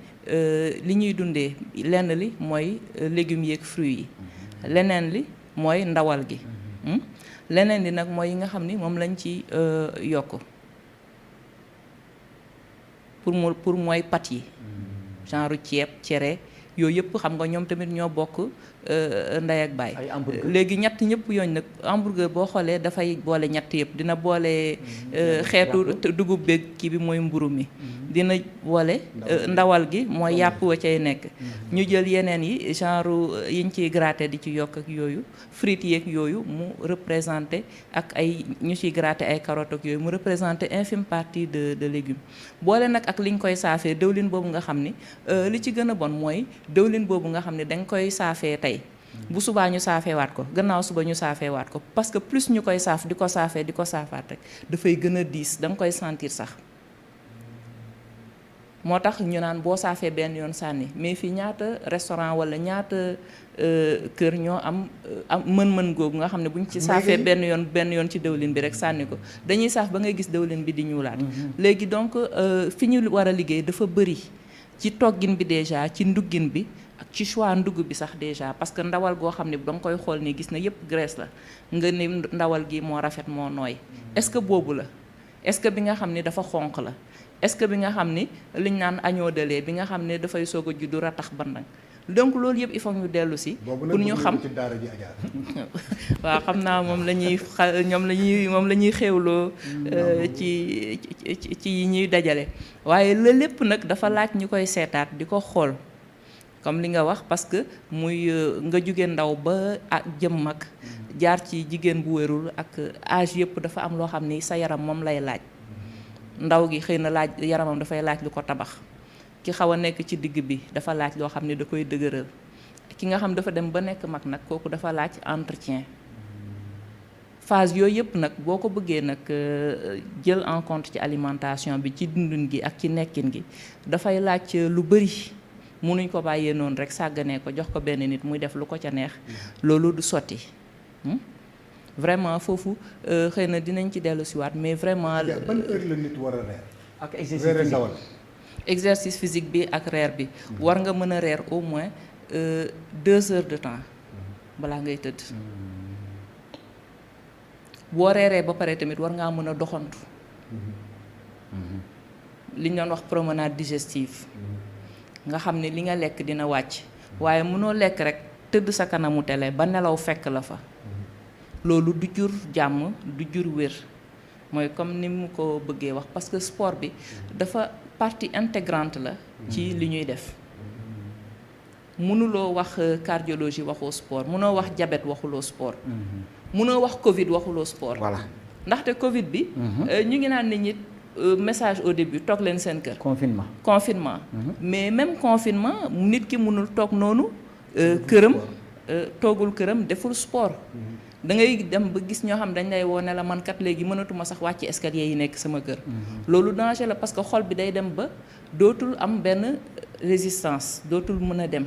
li ñuy dundee lenn li mooy légumes yeeg fruits yi leneen li mooy ndawal gi leneen li nag mooy yi nga xam ni moom lañ ci yokk pour mooy pat yi genre ceeb cere yooyu yëpp xam nga ñoom tamit ñoo bokk ndey ak baay léegi ñett ñëpp yooyu nag hamburger boo xoolee dafay boole ñett yëpp dina boole xeetu dugub beeg kii bi mooy mburu mi dina boole ndawal gi mooy yàpp wa cay nekk ñu jël yeneen yi genre yiñ ciy gratter di ci yokk ak yooyu frites yeeg yooyu mu représenté ak ay ñu ciy gratter ay carottes ak yooyu mu représenté infime partie de légumes boole nag ak liñ koy saafee dëwlin boobu nga xam ni li ci gën a bon mooy dëwlin boobu nga xam ne dañ koy saafee tey bu subaa ñu saafeewaat ko gannaaw suba ñu saafeewaat ko parce que plus ñu koy saaf di ko saafee di ko saafaat rek dafay gën a diis da nga koy sentir sax moo tax ñu naan boo saafee benn yoon sànni mais fii ñaata restaurant wala ñaata kër ñoo am mën-mën googu nga xam ne bu ñu ci saafee benn yoon ci dëwlin bi rek sànni ko dañuy saaf ba ngay gis dëwlin bi di ñuulaat léegi donc fi ñu war a liggéey dafa bëri ci toggin bi déjà ci nduggin bi ak ci choix ndugg bi sax déjà parce que ndawal goo xam ne da nga koy xool ni gis na yépp graisse la nga ne ndawal gi moo rafet moo nooy est-ce que boobu la est-ce que bi nga xam ni dafa xonq la est-ce que bi nga xam ni liñ naan agneau de lait bi nga xam ne dafay soog a juddu ratax bandang donc loolu yëpp il faut ñu dellu si pour ñu xam ci daara ji Adja. waaw xam naa moom la ñuy moom la ñuy xéwloo ci yi ñuy dajale waaye la lépp nag dafa laaj ñu koy seetaat di ko xool comme li nga wax parce que muy nga jóge ndaw ba jëm mag jaar ci jigéen bu wérul ak âge yëpp dafa am loo xam ni sa yaram moom lay laaj ndaw gi xëy na laaj yaramam dafay laaj lu ko tabax ki xaw a nekk ci digg bi dafa laaj loo xam ne da koy dëgëral ki nga xam dafa dem ba nekk mag nag kooku dafa laaj entretien phase yooyu yëpp nag boo ko bëggee nag jël en compte ci alimentation bi ci dundin gi ak ci nekkin gi dafay laaj lu bëri mënuñ ko bàyyee noonu rek sàgganee ko jox ko benn nit muy def lu ko ca neex loolu du sotti vraiment foofu xëy na dinañ ci dellu siwaat mais vraiment ban heure la nit war a reer ak exercice physique bi ak reer bi war nga mën a reer au moins 2 heures de temps balaa ngay tëdd boo reeree ba pare tamit war ngaa mën a doxantu li ñu doon wax promenade digestive nga xam ne li nga lekk dina wàcc waaye mënoo lekk rek tëdd sa kanamu télé ba nelaw fekk la fa loolu du jur jàmm du jur wér mooy comme ni mu ko bëggee wax parce que sport bi dafa partie intégrante la ci li ñuy def mënuloo wax cardiologie waxoo sport mënoo wax diabète waxuloo sport mënoo wax Covid waxuloo sport. voilà ndaxte Covid bi. ñu ngi naan nit ñi message au début toog leen seen kër. confinement. mais même confinement nit ki mënul toog noonu. këram toogul këram deful sport. da ngay dem ba gis ñoo xam dañ lay woo ne la man kat léegi mënatuma sax wàcc escalier yi nekk sama kër. loolu danger la parce que xol bi day dem ba dootul am benn résistance dootul mën a dem.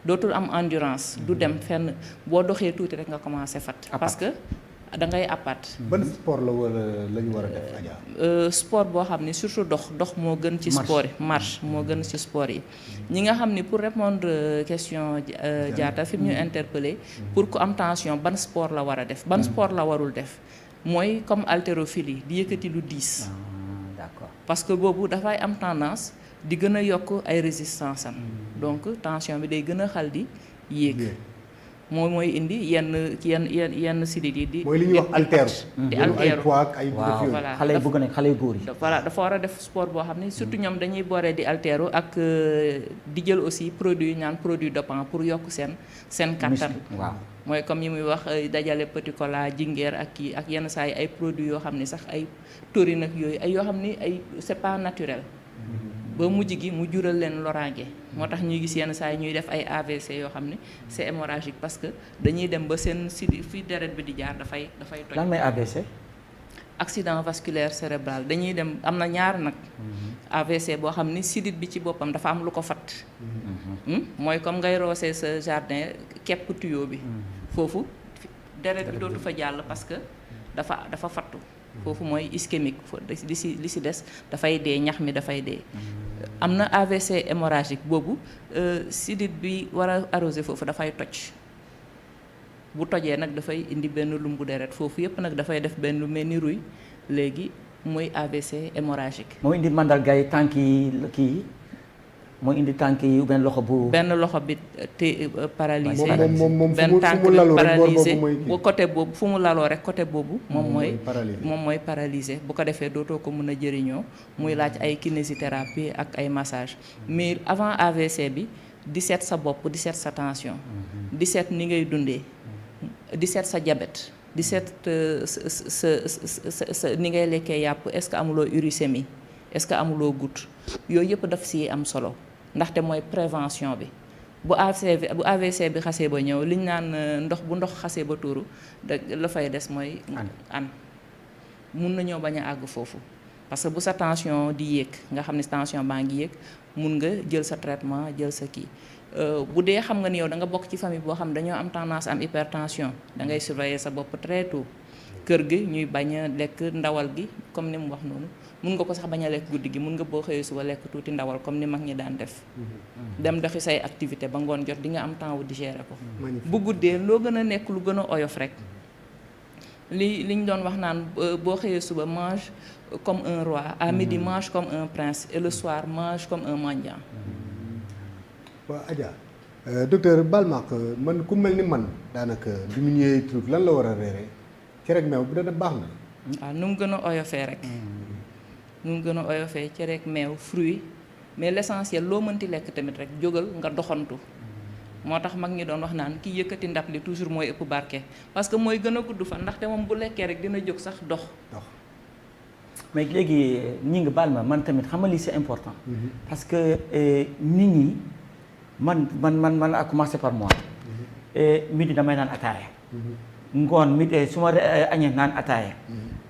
dootul am endurance du dem fenn boo doxee tuuti rek nga commencé fat parce que da ngay appat. ban sport la ñu war a def Adja. sport boo xam ni surtout dox moo gën ci sport yi marche moo gën ci sport yi ñi nga xam ni pour répondre question Diatta fi mu ñu interpellé pour ku am tension ban sport la war a def ban sport la warul def mooy comme haltérophilie di yëkkati lu diis. d'accord parce que boobu dafay am tendance di gën a yokk ay résistance am donc tension bi day gën a xal di yéeg mooy indi yenn sidit yi di mooy li ñuy wax altéro di altéro ay poids ak ay voilà xale yi bëgg nañ xale yu góor yi voilà dafa war a def sport boo xam ne surtout ñoom dañuy booree di altéro ak di jël aussi produit yu ñaan produit dopant pour yokk seen kattan waaw mooy comme yi muy wax dajale petit cola jingeer ak kii ak yenn saa yi ay produits yoo xam ne sax ay taurine ak yooyu ay yoo xam ni ay c'est pas naturel ba mujj gi mu jural leen loraange moo tax ñuy gis yenn saa yi ñuy def ay AVC yoo xam ne c'est hémorragique parce que dañuy dem ba seen si fi deret bi di jaar dafay toj. lan mooy AVC. accident vasculaire cérébral dañuy dem am na ñaar nag. AVC boo xam ni sidit bi ci boppam dafa am lu ko fat mooy comme ngay roosee sa jardin kepp tuyau bi. foofu deret bi dootu fa jàll parce que dafa fattu. foofu mooy ischémique li si des dafay dee ñax mi dafay dee. am na AVC hémorragique boobu sidit bi war a arrosé foofu dafay toj bu tojee nag dafay indi benn lumbu deret foofu yépp nag dafay def benn lu mel ni ruy léegi mooy AVC hémorragique. moo indi mandarga yi tànk yi kii moo indi tànk yi benn loxo bu. benn loxo bi te paralysé. moom benn tànk bi paralysé bu côté boobu boobu fu mu laloo rek côté boobu. moom mooy paralysé bu ko defee dootoo ko mën a jëriñoo. muy laaj ay kinésithérapie ak ay massage mais avant AVC bi di seet sa bopp di seet sa tension. di seet ni ngay dundee. di seet sa diabète. di seet sa ni ngay lekkee yàpp est-ce que amuloo uricémie est-ce que amuloo goutte yooyu yëpp daf si am solo. ndaxte mooy prévention bi bu AVC bi xasee ba ñëw liñ naan bu ndox xasee ba tuuru la fay des mooy an mun na ñëw bañ a àgg foofu parce que bu sa tension di yéeg nga xam ne tension baa ngi yéeg mun nga jël sa traitement jël sa kii bu dee xam nga ni yow da nga bokk ci famille boo xam dañoo am tendance am hypertension da ngay surveiller sa bopp très tôt kër gi ñuy bañ a lekk ndawal gi comme ni mu wax noonu mun nga ko sax bañ a lekk guddi gi mun nga boo xëyee suba lekk tuuti ndawal comme ni mag ñi daan def dem doxi say activité ba ngoon jot di nga am temps wu digérer ko bu guddee loo gën a nekk lu gën a oyof rek liñ doon wax naan boo xëyee suba mange comme un roi à midi mange comme un prince et le soir mange comme un mendiant. waaw Adja docteur Balmak man ku mel ni man daanaka bi mu ñëwee truc lan la war a reere cere ak meew bu dana baax na. waaw nu mu gën a oyofee rek. nu mu gën a oyofee cere ak meew fruit mais l'essentiel loo mënti lekk tamit rek jógal nga doxantu. moo tax mag ñi doon wax naan ki yëkkati ndab li toujours mooy ëpp barke parce que mooy gën a gudd fan ndaxte moom bu lekkee rek dina jóg sax dox. mais léegi ñi nga baal ma man tamit xam nga lii c'est important. parce que nit ñi man a commencé par moi. midi damay naan ataaya. ngoon midi su ma añee naan ataaya.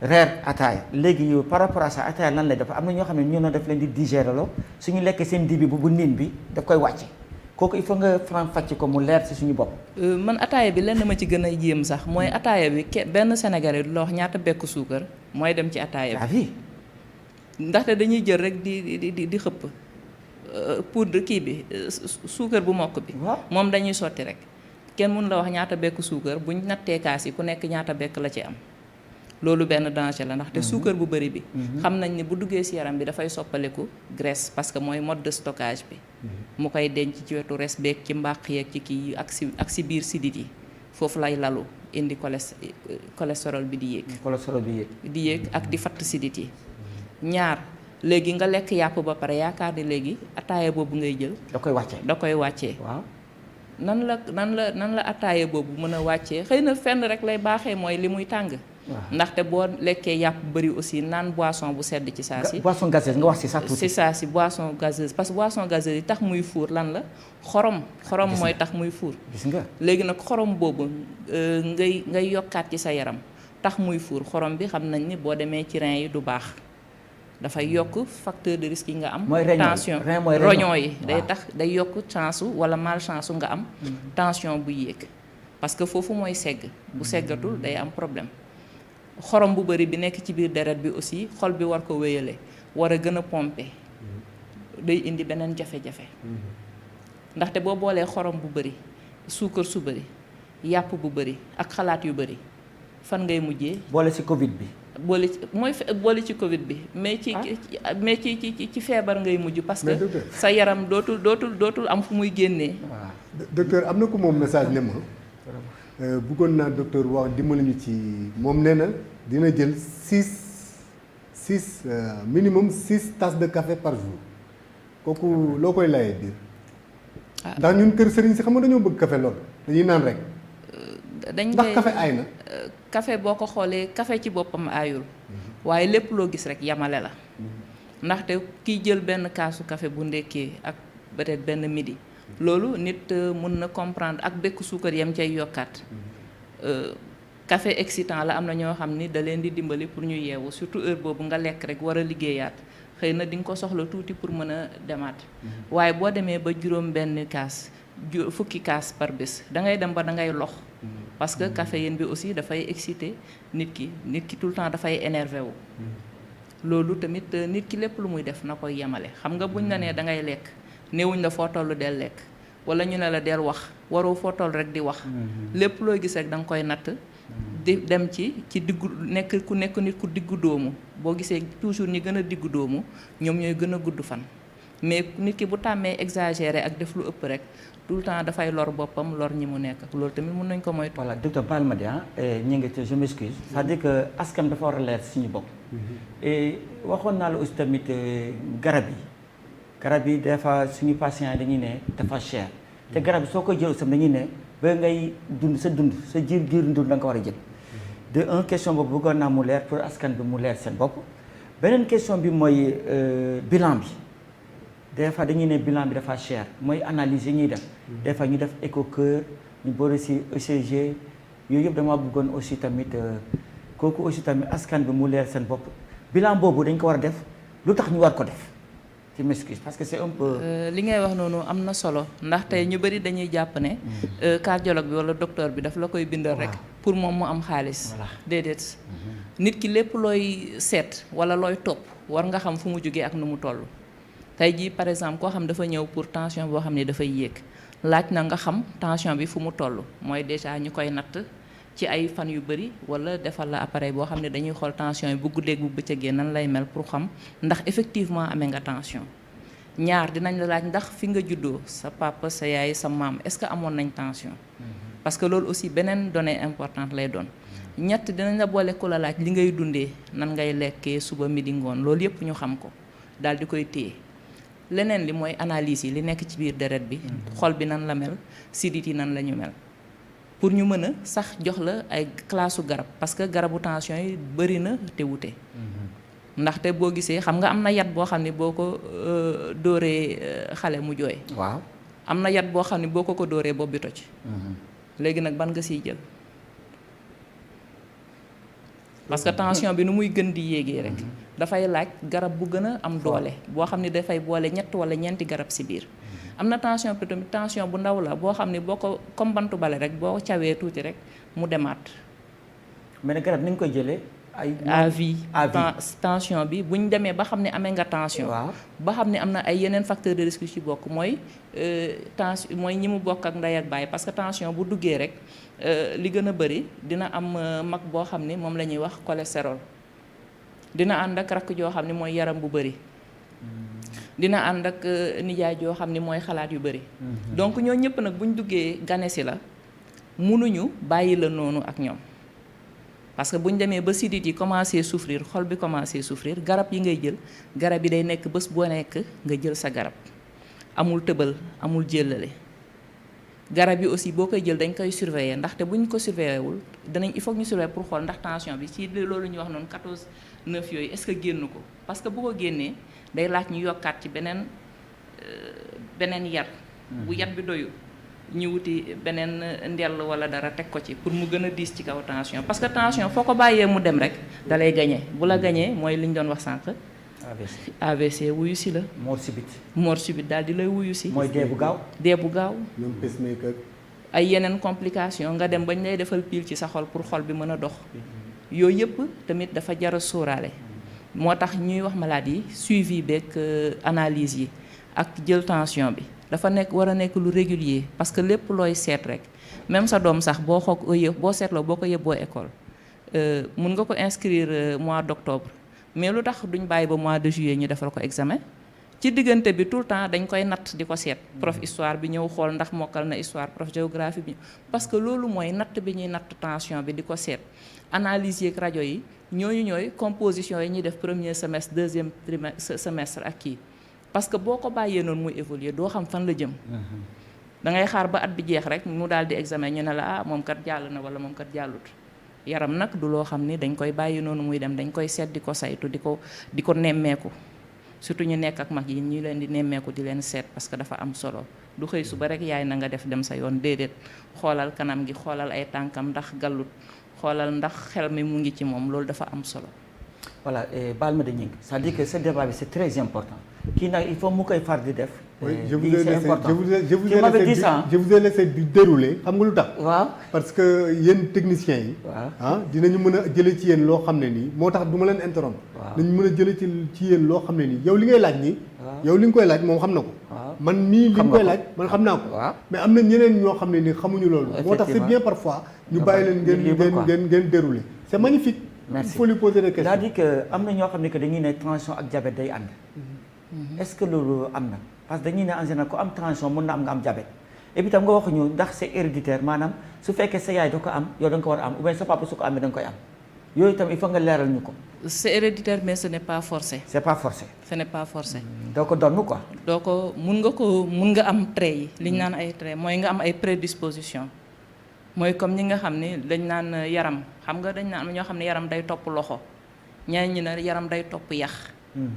reer ataaya léegi yow par rapport à ça ataaya lan lay def am na ñoo xam ne ñoo def leen di digérer loo suñu lekkee seen dibi bu niin bi daf koy wàcce. kooku il faut nga faram-fàcce ko mu leer ci suñu bopp. man ataaya bi lenn ma ci gën a yéem sax mooy ataaya bi benn Sénégalais du la wax ñaata bekk suukar mooy dem ci ataaya bi. ndaxte dañuy jël rek di xëpp poudre kii bi suukar bu mokk bi. moom dañuy sotti rek kenn mun la wax ñaata bekk suukar buñ nattee kaas yi ku nekk ñaata bekk la ci am. loolu benn danger la ndaxte suukar bu bëri bi. xam nañ ne bu duggee ci yaram bi dafay soppaliku graisse parce que mooy mode de stockage bi. mu koy denc ci wetu res beeg ci mbàq yeeg ci kii ak si biir sidit yi foofu lay lalu indi cholestérol bi di yéeg. cholestérol bi yéeg. di yéeg ak di fatt sidit yi. ñaar léegi nga lekk yàpp ba pare yaakaar ni léegi ataaya boobu ngay jël. da koy wàccee. waaw nan la ataaya boobu mën a wàccee xëy na fenn rek lay baaxee mooy li muy tàng. ndaxte boo lekkee yàpp bëri aussi naan boisson bu sedd ci saa si. boisson gazeuse nga wax ci sax tuuti. ci saa si boisson gazeuse parce que boisson gazeuse yi tax muy fuur lan la xorom mooy tax muy fuur. gis nga léegi nag xorom boobu ngay yokkaat ci sa yaram tax muy fuur xorom bi xam nañ ni boo demee ci rein yi du baax dafay yokk facteur de risque yi nga am. tension roñon yi day yokk chance wala malchance nga am. tension bu yéeg parce que foofu mooy segg bu seggatul day am problème. xorom bu bëri bi nekk ci biir deret bi aussi xol bi war ko wéyale war a gën a pomper day indi beneen jafe-jafe ndaxte boo boolee xorom bu bëri suukar su bëri yàpp bu bëri ak xalaat yu bëri fan ngay mujjee. boole ci Covid bi. boole ci Covid bi mais ci feebar ngay mujj parce que sa yaram dootul am fu muy génnee. docteur am na ko moom message ne ma. bëggoon naa docteur wax dimbali ñu ci moom nee na dina jël minimum 6 tasses de café par jour kooku loo koy layee biir. ndax ñun kër sëriñ si xam nga dañoo bëgg café lool dañuy naan rek. ndax café aay na. café boo ko xoolee café ci boppam aayul waaye lépp loo gis rek yamale la ndaxte kiy jël benn kaasu café bu ndekkee ak peut-être benn midi. loolu nit mën na comprendre ak bekk suukar yam cay yokkaat café excitant la am na ñoo xam ni da leen di dimbali pour ñu yeewu surtout heure boobu nga lekk rek war a liggéeyaat xëy na di nga ko soxla tuuti pour mën a demaat waaye boo demee ba juróom benn kaas fukki kaas par bés da ngay dem ba da ngay lox parce que caféine bi aussi dafay exciter nit ki tout le temps dafay énervé wu loolu tamit nit ki lépp lu muy def na koy yemale xam nga buñ la nee da ngay lekk néewuñ la foo toll del lekk wala ñu ne la del wax waroo foo toll rek di wax lépp looy gis rek da nga koy natt di dem ci diggu nit ku diggu doomu boo gisee toujours ñi gën a diggu doomu ñoom ñooy gën a gudd fan mais nit ki bu tàmmee exagéré ak def lu ëpp rek tout le temps dafay lor boppam lor ñi mu nekk loolu tamit mën nañ ko moytu. voilà docteur Balmadi ñi ngi te je m'excuse c'est-à-dire que askan dafa war a leer suñu bopp et waxoon naa la aussi tamit garab yi des fois suñu patients yi dañuy ne dafa cher te garab yi soo koy jël aussi dañuy ne ba ngay dund sa giir dund da nga ko war a jël de un question boobu bëggoon naa mu leer pour askan bi mu leer seen bopp beneen question bi mooy bilan bi des fois dañuy ne bilan bi dafa cher mooy analyse yi ñuy def des fois ñu def écho-cœur ñu boole si ECG yooyu yëpp dama bëggoon aussi tamit kooku aussi tamit askan bi mu leer seen bopp bilan boobu dañ ko war a def lu tax ñu war ko def ci m'excuse parce que c'est un peu. li ngay wax noonu am na solo ndax tey ñu bëri dañuy jàpp ne. cardiologue bi wala docteur bi daf la koy bindal rek. pour moom mu am xaalis. déedéet. nit ki lépp looy seet wala looy topp war nga xam fu mu jógee ak nu mu toll. tey jii par exemple koo xam dafa ñëw pour tension boo xam ne dafay yéeg laaj na nga xam tension bi fu mu toll mooy déjà ñu koy natt ci ay fan yu bëri wala defal la appareil boo xam ne dañuy xool tension yi bu guddeeg bu bëccëgee nan lay mel pour xam ndax effectivement amee nga tension ñaar dinañ la laaj ndax fi nga juddoo sa papa sa yaay sa maam est-ce que amoon nañ tension parce que loolu aussi beneen donnée importante lay doon ñett dinañ la boole ku la laaj li ngay dundee nan ngay lekkee suba midi ngoon loolu yëpp ñu xam ko daal di koy téye leneen li mooy analyse yi li nekk ci biir deret bi xol bi nan la mel sidit yi nan la ñu mel pour ñu mën a sax jox la ay classe garab parce que garabu tension yi bëri na te wute ndaxte boo gisee xam nga am na yat boo xam ne boo ko dóoree xale mu jooy waaw am na yat boo xam ne boo ko dóoree bopp bi toj léegi nag ban nga siy jël parce que tension bi nu muy gën di yéegee rek dafay laaj garab bu gën a am doole boo xam ne dafay boole ñett wala ñeenti garab si biir am na tension bi tamit tension bu ndaw la boo xam ne boo ko comme bantu bale rek boo cawee tuuti rek mu demaat mais nag garab ni nga koy jëlee ay à vie à vie. tension bi bu ñu demee ba xam ne amee nga tension waaw ba xam ne am na ay yeneen facteur de risque yu ci bokk mooy tension mooy ñi mu bokk ak ndey ak baay parce que tension bu duggee rek li gën a bëri dina am mag boo xam ne moom la ñuy wax cholestérol dina ànd ak rakk joo xam ne mooy yaram bu bëri dina ànd ak nijaay joo xam ne mooy xalaat yu bëri donc ñoo ñëpp nag bu ñu duggee ganesi la munuñu bàyyi la noonu ak ñoom parce que bu ñu demee ba sidit yi commencé souffrir xol bi commencé souffrir garab yi ngay jël garab yi day nekk bés boo nekk nga jël sa garab amul tëbal amul jëlale garab yi aussi boo koy jël dañ koy surveiller ndaxte bu ñu ko surveiller wul danañ il faut que ñu surveiller pour xool ndax tension bi ci loolu ñu wax noonu 14 9 yooyu est-ce que génn ko parce que bu ko génnee day laaj ñu yokkaat ci beneen yar bu yat bi doyu ñu wuti beneen ndell wala dara teg ko ci pour mu gën a diis ci kaw tension parce que tension foo ko bàyyee mu dem rek da lay gañe bu la gañee mooy li ñu doon wax sànq AVC wuyu si la mort subite daal di lay wuyu si mooy dee bu gaaw ñoom pacemaker ay yeneen complication nga dem bañ lay defal pile ci sa xol pour xol bi mën a dox yooyu yëpp tamit dafa jar a sóoraale moo tax ñuy wax malade yi suivi beeg analyse yi ak jël tension bi dafa nekk war a nekk lu régulier parce que lépp looy seet rek même sa doom sax boo boo seetloo boo ko yóbboo école mun nga ko inscrire mois d'octobre mais lu tax duñ bàyyi ba mois de juillet ñu defal ko examen ci diggante bi tout le temps dañ koy natt di ko seet prof histoire bi ñëw xool ndax mokkal na histoire prof géographie bi parce que loolu mooy natt bi ñuy natt tension bi di ko seet analyse yeeg rajo yi ñooy composition yi ñuy def premier semestre deuxième semestre ak kii parce que boo ko bàyyee noonu muy évoluer doo xam fan la jëm da ngay xaar ba at bi jeex rek mu daal di examen ñu ne la moom kat jàll na wala moom kat jàllut yaram nag du loo xam ni dañ koy bàyyi noonu muy dem dañ koy seet di ko saytu di ko nemmeeku surtout ñu nekk ak mag yi ñu leen di nemmeeku di leen seet parce que dafa am solo du xëy suba rek yaay na nga def dem sa yoon déedéet xoolal kanam gi xoolal ay tànkam ndax gallut xoolal ndax xel mi mu ngi ci moom loolu dafa am solo. voilà baal ma de ñing c'est-à-dire que ce débat bi c'est très important kii nag il faut mu koy far di def. oui je vous ai laissé di dérouler xam nga lu tax. waaw parce que yéen techniciens yi. waaw dinañu mën a jëlee ci yéen loo xam ne nii moo tax du ma leen interrompre. waaw dañu mën a jëlee ci yéen loo xam ne nii yow li ngay laaj nii. yow li nga koy laaj moom xam na ko. man mii li nga koy laaj man xam naa ko. mais am na ñeneen ñoo xam ne nii xamuñu loolu. moo tax c'est bien parfois ñu bàyyi leen ngeen dérouler c'est magnifique. merci il faut lui poser des questions. c'est-à-dire que am na ñoo xam ne que dañuy ne tension ak diabète day ànd. est-ce que loolu am na parce que dañuy ne en général ku am tension mën na am nga am diabète et puis tam nga wax ñu ndax c'est héréditaire maanaam su fekkee sa yaay da ko am yow da nga ko war a am ou bien sa papa su ko amee da nga koy am yooyu tam il faut nga leeral ñu ko. c'est héréditaire mais ce n'est pas forcé. c'est pas forcé. ce n'est pas forcé. doo ko donn quoi. doo ko mun nga am trait yi li ñu naan ay trait mooy nga am ay prédisposition mooy comme ñi nga xam ne dañ naan yaram xam nga dañ naan ñoo xam ne yaram day topp loxo ñeneen ñi ne yaram day topp yax.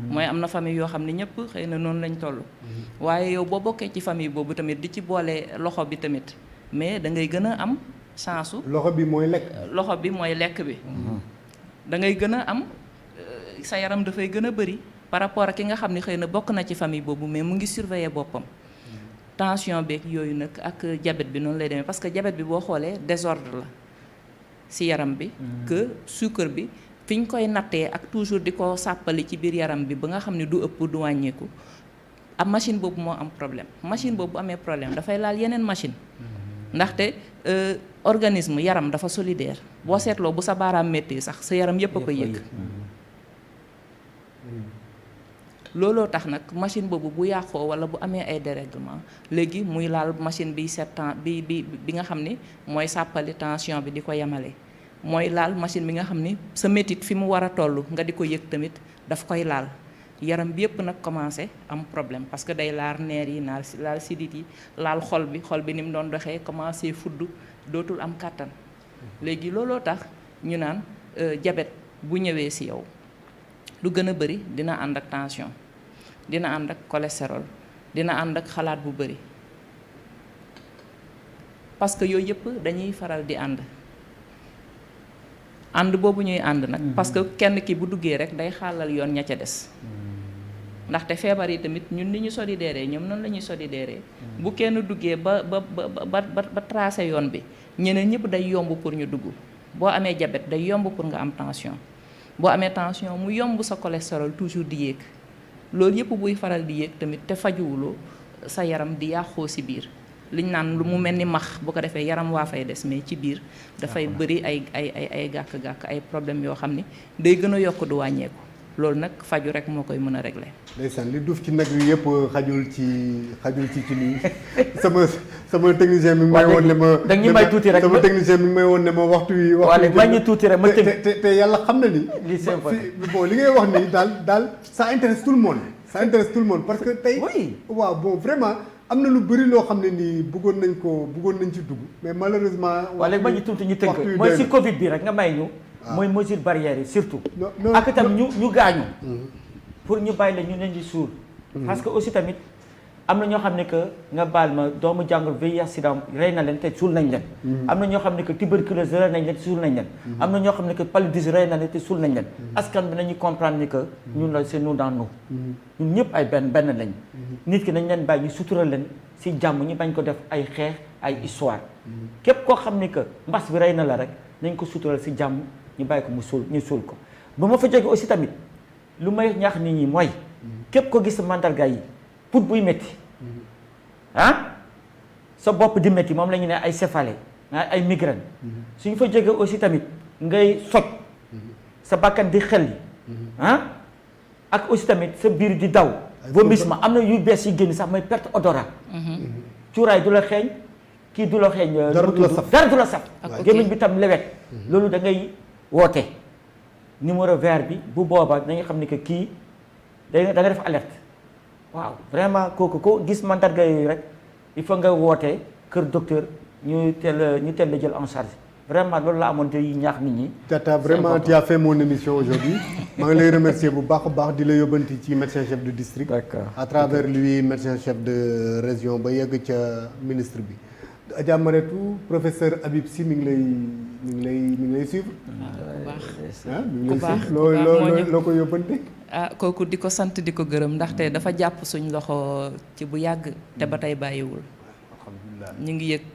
mooy am na famille yoo xam ne ñëpp xëy na noonu lañ toll. waaye yow boo bokkee ci famille boobu tamit di ci boole loxo bi tamit mais da ngay gën a am chance su. loxo bi mooy lekk. loxo bi mooy lekk bi. da ngay gën a am sa yaram dafay gën a bëri par rapport ak ki nga xam ne xëy na bokk na ci famille boobu mais mu ngi surveiller boppam. tension beeg yooyu nag ak diabète bi noonu lay demee parce que diabète bi boo xoolee désordre la ci yaram bi. que sucre bi. fi ñu koy nattee ak toujours di ko sàppali ci biir yaram bi ba nga xam ne du ëpp du wàññeeku ab machine boobu moo am problème machine boobu bu amee problème dafay laal yeneen machine ndaxte organisme yaram dafa solidaire boo seetloo bu sa baaraam métti sax sa yaram yépp a koy yëg looloo tax nag machine boobu bu yàqoo wala bu amee ay dérèglement léegi muy laal machine bi bi nga xam ni mooy sàppali tension bi di ko yemale mooy laal machine bi nga xam ni sa métit fi mu war a toll nga di ko yëg tamit daf koy laal yaram bi yëpp nag commencé am problème parce que day laal neer yi laal sidit yi laal xol bi ni mu doon doxee commencé fudd dootul am kàttan léegi looloo tax ñu naan diabète bu ñëwee ci yow lu gën a bëri dina ànd ak tension dina ànd ak cholestérol dina ànd ak xalaat bu bëri parce que yooyu yëpp dañuy faral di ànd boobu ñuy ànd nag parce que kenn ki bu duggee rek day xàllal yoon ña ca des ndaxte feebar yi tamit ñun ni ñu solidaire ñoom noonu la ñuy solidaire bu kenn duggee ba tracé yoon bi ñeneen ñëpp day yomb pour ñu dugg boo amee diabète day yomb pour nga am tension boo amee tension mu yomb sa cholestérol toujours di yéeg loolu yëpp buy faral di yéeg tamit te fajuwuloo sa yaram di yàqoo ci biir liñ naan lu mu mel ni max bu ko defee yaram waa fay des mais ci biir dafay bëri ay gàkk-gàkk ay problème yoo xam ni day gën a yokk du wàññeeku loolu nag faju rek moo koy mën a régler. ndeysaan li duuf ci nag wi yëpp xajul ci lii sama technicien mi may woon ne ma da ñu may tuuti rek sama technicien mi may woon ne ma waxtu wi may ñu tuuti rek ma te yàlla xam na ni li c'est bon li ngay wax ni daal ça intéresse tout le monde parce que tey waaw bon vraiment am na lu bëri loo xam ne nii bëggoon nañ ci dugg mais malheureusement waaw léegi ma ñu tuuti ñu tënk mooy si Covid bi rek nga may ñu mooy mesure barrière yi surtout ak itam ñu gaañu pour ñu bàyyi la ñu leen di suul parce que aussi tamit am na ñoo xam ne que nga baal ma doomu jàngoro VIH sida rey na leen te suul nañ leen am na ñoo xam ne que tuberculose rey nañ leen te suul nañ leen am na ñoo xam ne que paludisme rey na leen te suul nañ leen askan bi nañu comprendre ni que ñun la c'est nous dans nous ñun ñëpp ay benn lañ nit ki nañ leen bàyyi ñu sutural leen si jàmm ñu bañ ko def ay xeex ay histoire képp koo xam ne que mbas bi rey na la rek nañ ko sutural si jàmm ñu bàyyi ko ñu suul ko ba ma fa jóge aussi tamit lu may ñaax nit ñi mooy képp ko gis mandarga yi put buy métti sa bopp di métti moom la ñu ne ay céphalée ay migraine suñu fa jógee aussi tamit ngay soj sa bakkan di xel ak aussi tamit sa biir di daw vomissement am na yu bees yi génn sax mooy perte odorat cuuraay du la xeeñ kii du la xeeñ dara du la saf gémmiñ bi tam lewet loolu da ngay woote numéro vert bi bu boobaa da nga xam ne que kii da nga def alerte waaw vraiment kooku ko gis mandarga yooyu rek il faut nga woote kër docteur ñu teel la jël en charge vraiment loolu la amoon te ñaax nit ñi. Tata vraiment tu as fait mon émission aujourd'hui maa ngi lay remercier bu baax a baax di la yóbbanti ci médecin chef de district. D'accord. à travers lui médecin chef de région ba yegg ca ministre bi. Adja Maretou professeur Habib Sy mi ngi lay suivre. mi ngi lay suivre loo ko yóbbante. kooku di ko sant di ko gërëm ndaxte dafa jàpp suñ loxo ci bu yàgg te ba tey bàyyiwul. alhamdulilah ñu ngi yëg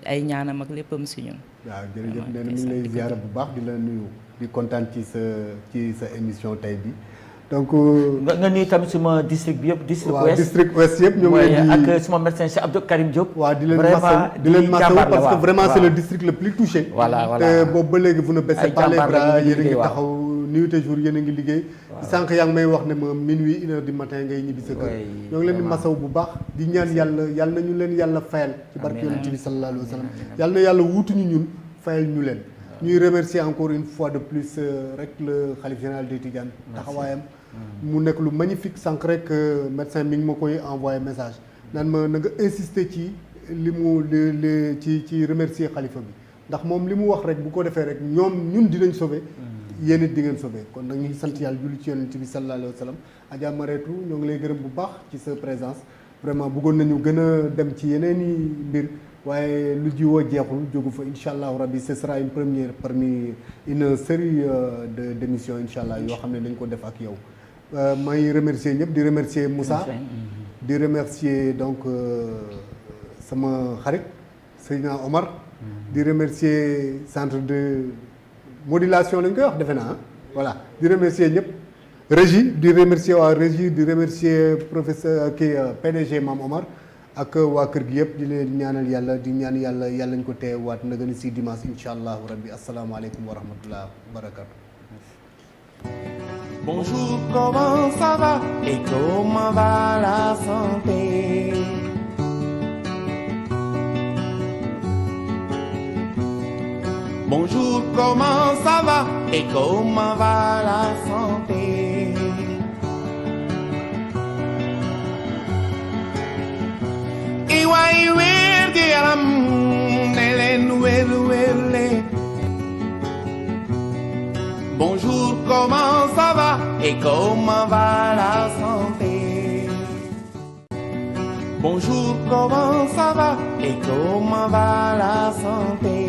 ay ñaanam ak léppam si ñun. waaw jërëjëf nee na mi ngi lay ziara bu baax di la nuyu di kontaan ci sa émission tey bi donc. nga nuyu tamit suma district bi yëpp. district ouest yëpp ñoo ngi leen di ak suma médecin Cheikh Abdou Karim Diop. waaw di leen masawu parce que vraiment c'est le district le plus touché. voilà te boobu ba léegi vous ne baissez pas les bras yéen a ngi taxaw nuit et jour yéen a ngi liggéey. sànq yaa ngi may wax ne ma minuit 1 heure du matin ngay ñibbi sa kër. ñoo ngi leen di masawu bu baax di ñaan yàlla nañu leen yàlla fayal. ci barke Yonent bi sallallahu alayhi wa sallam yàlla na yàlla wuutuñu ñun fayal ñu leen. ñuy remercier encore une fois de plus rek le khalife général des Tidianes taxawaayam mu nekk lu magnifique sànq rek médecin mi ngi ma koy envoyé message naan ma na nga insister ci ci remercier xalifa bi ndax moom li mu wax rek bu ko defee rek ñun dinañ sauver yéen it di ngeen sauver kon nag ñuy sant yàlla julli ci yonent bi sallallahu alayhi wa sallam Adja Maretou ñoo ngi lay gërëm bu baax ci sa présence vraiment bëggoon nañu gën a dem ci yeneen i mbir waaye lu jiwoo jeexul jógu fa incha allahu rabbi ce sera une première parmi une série d'émissions incha allah yoo xam ne dañ ko def ak yow may remercier ñëpp di remercier Moussa di remercier donc sama xarit Seydina Omar di remercier centre de modulation lañ koy wax defe naa voilà di remercier ñëpp régie di remercier waa régie di remercier professeur PDG Mame Omar ak waa kër gi yëpp di leen ñaanal yàlla di ñaan yàlla ñu ko teewaat na gën a si dimanche incha allahu rabbi asalaamaaleykum wa rahmatullah wa barakatu Bonjour, comment ça va et comment va la santé? Bonjour, comment ça va et comment va la santé? Iwai wergi yaram nelen wele. Bonjour, comment ça va et comment va la santé? Bonjour, comment ça va et comment va la santé?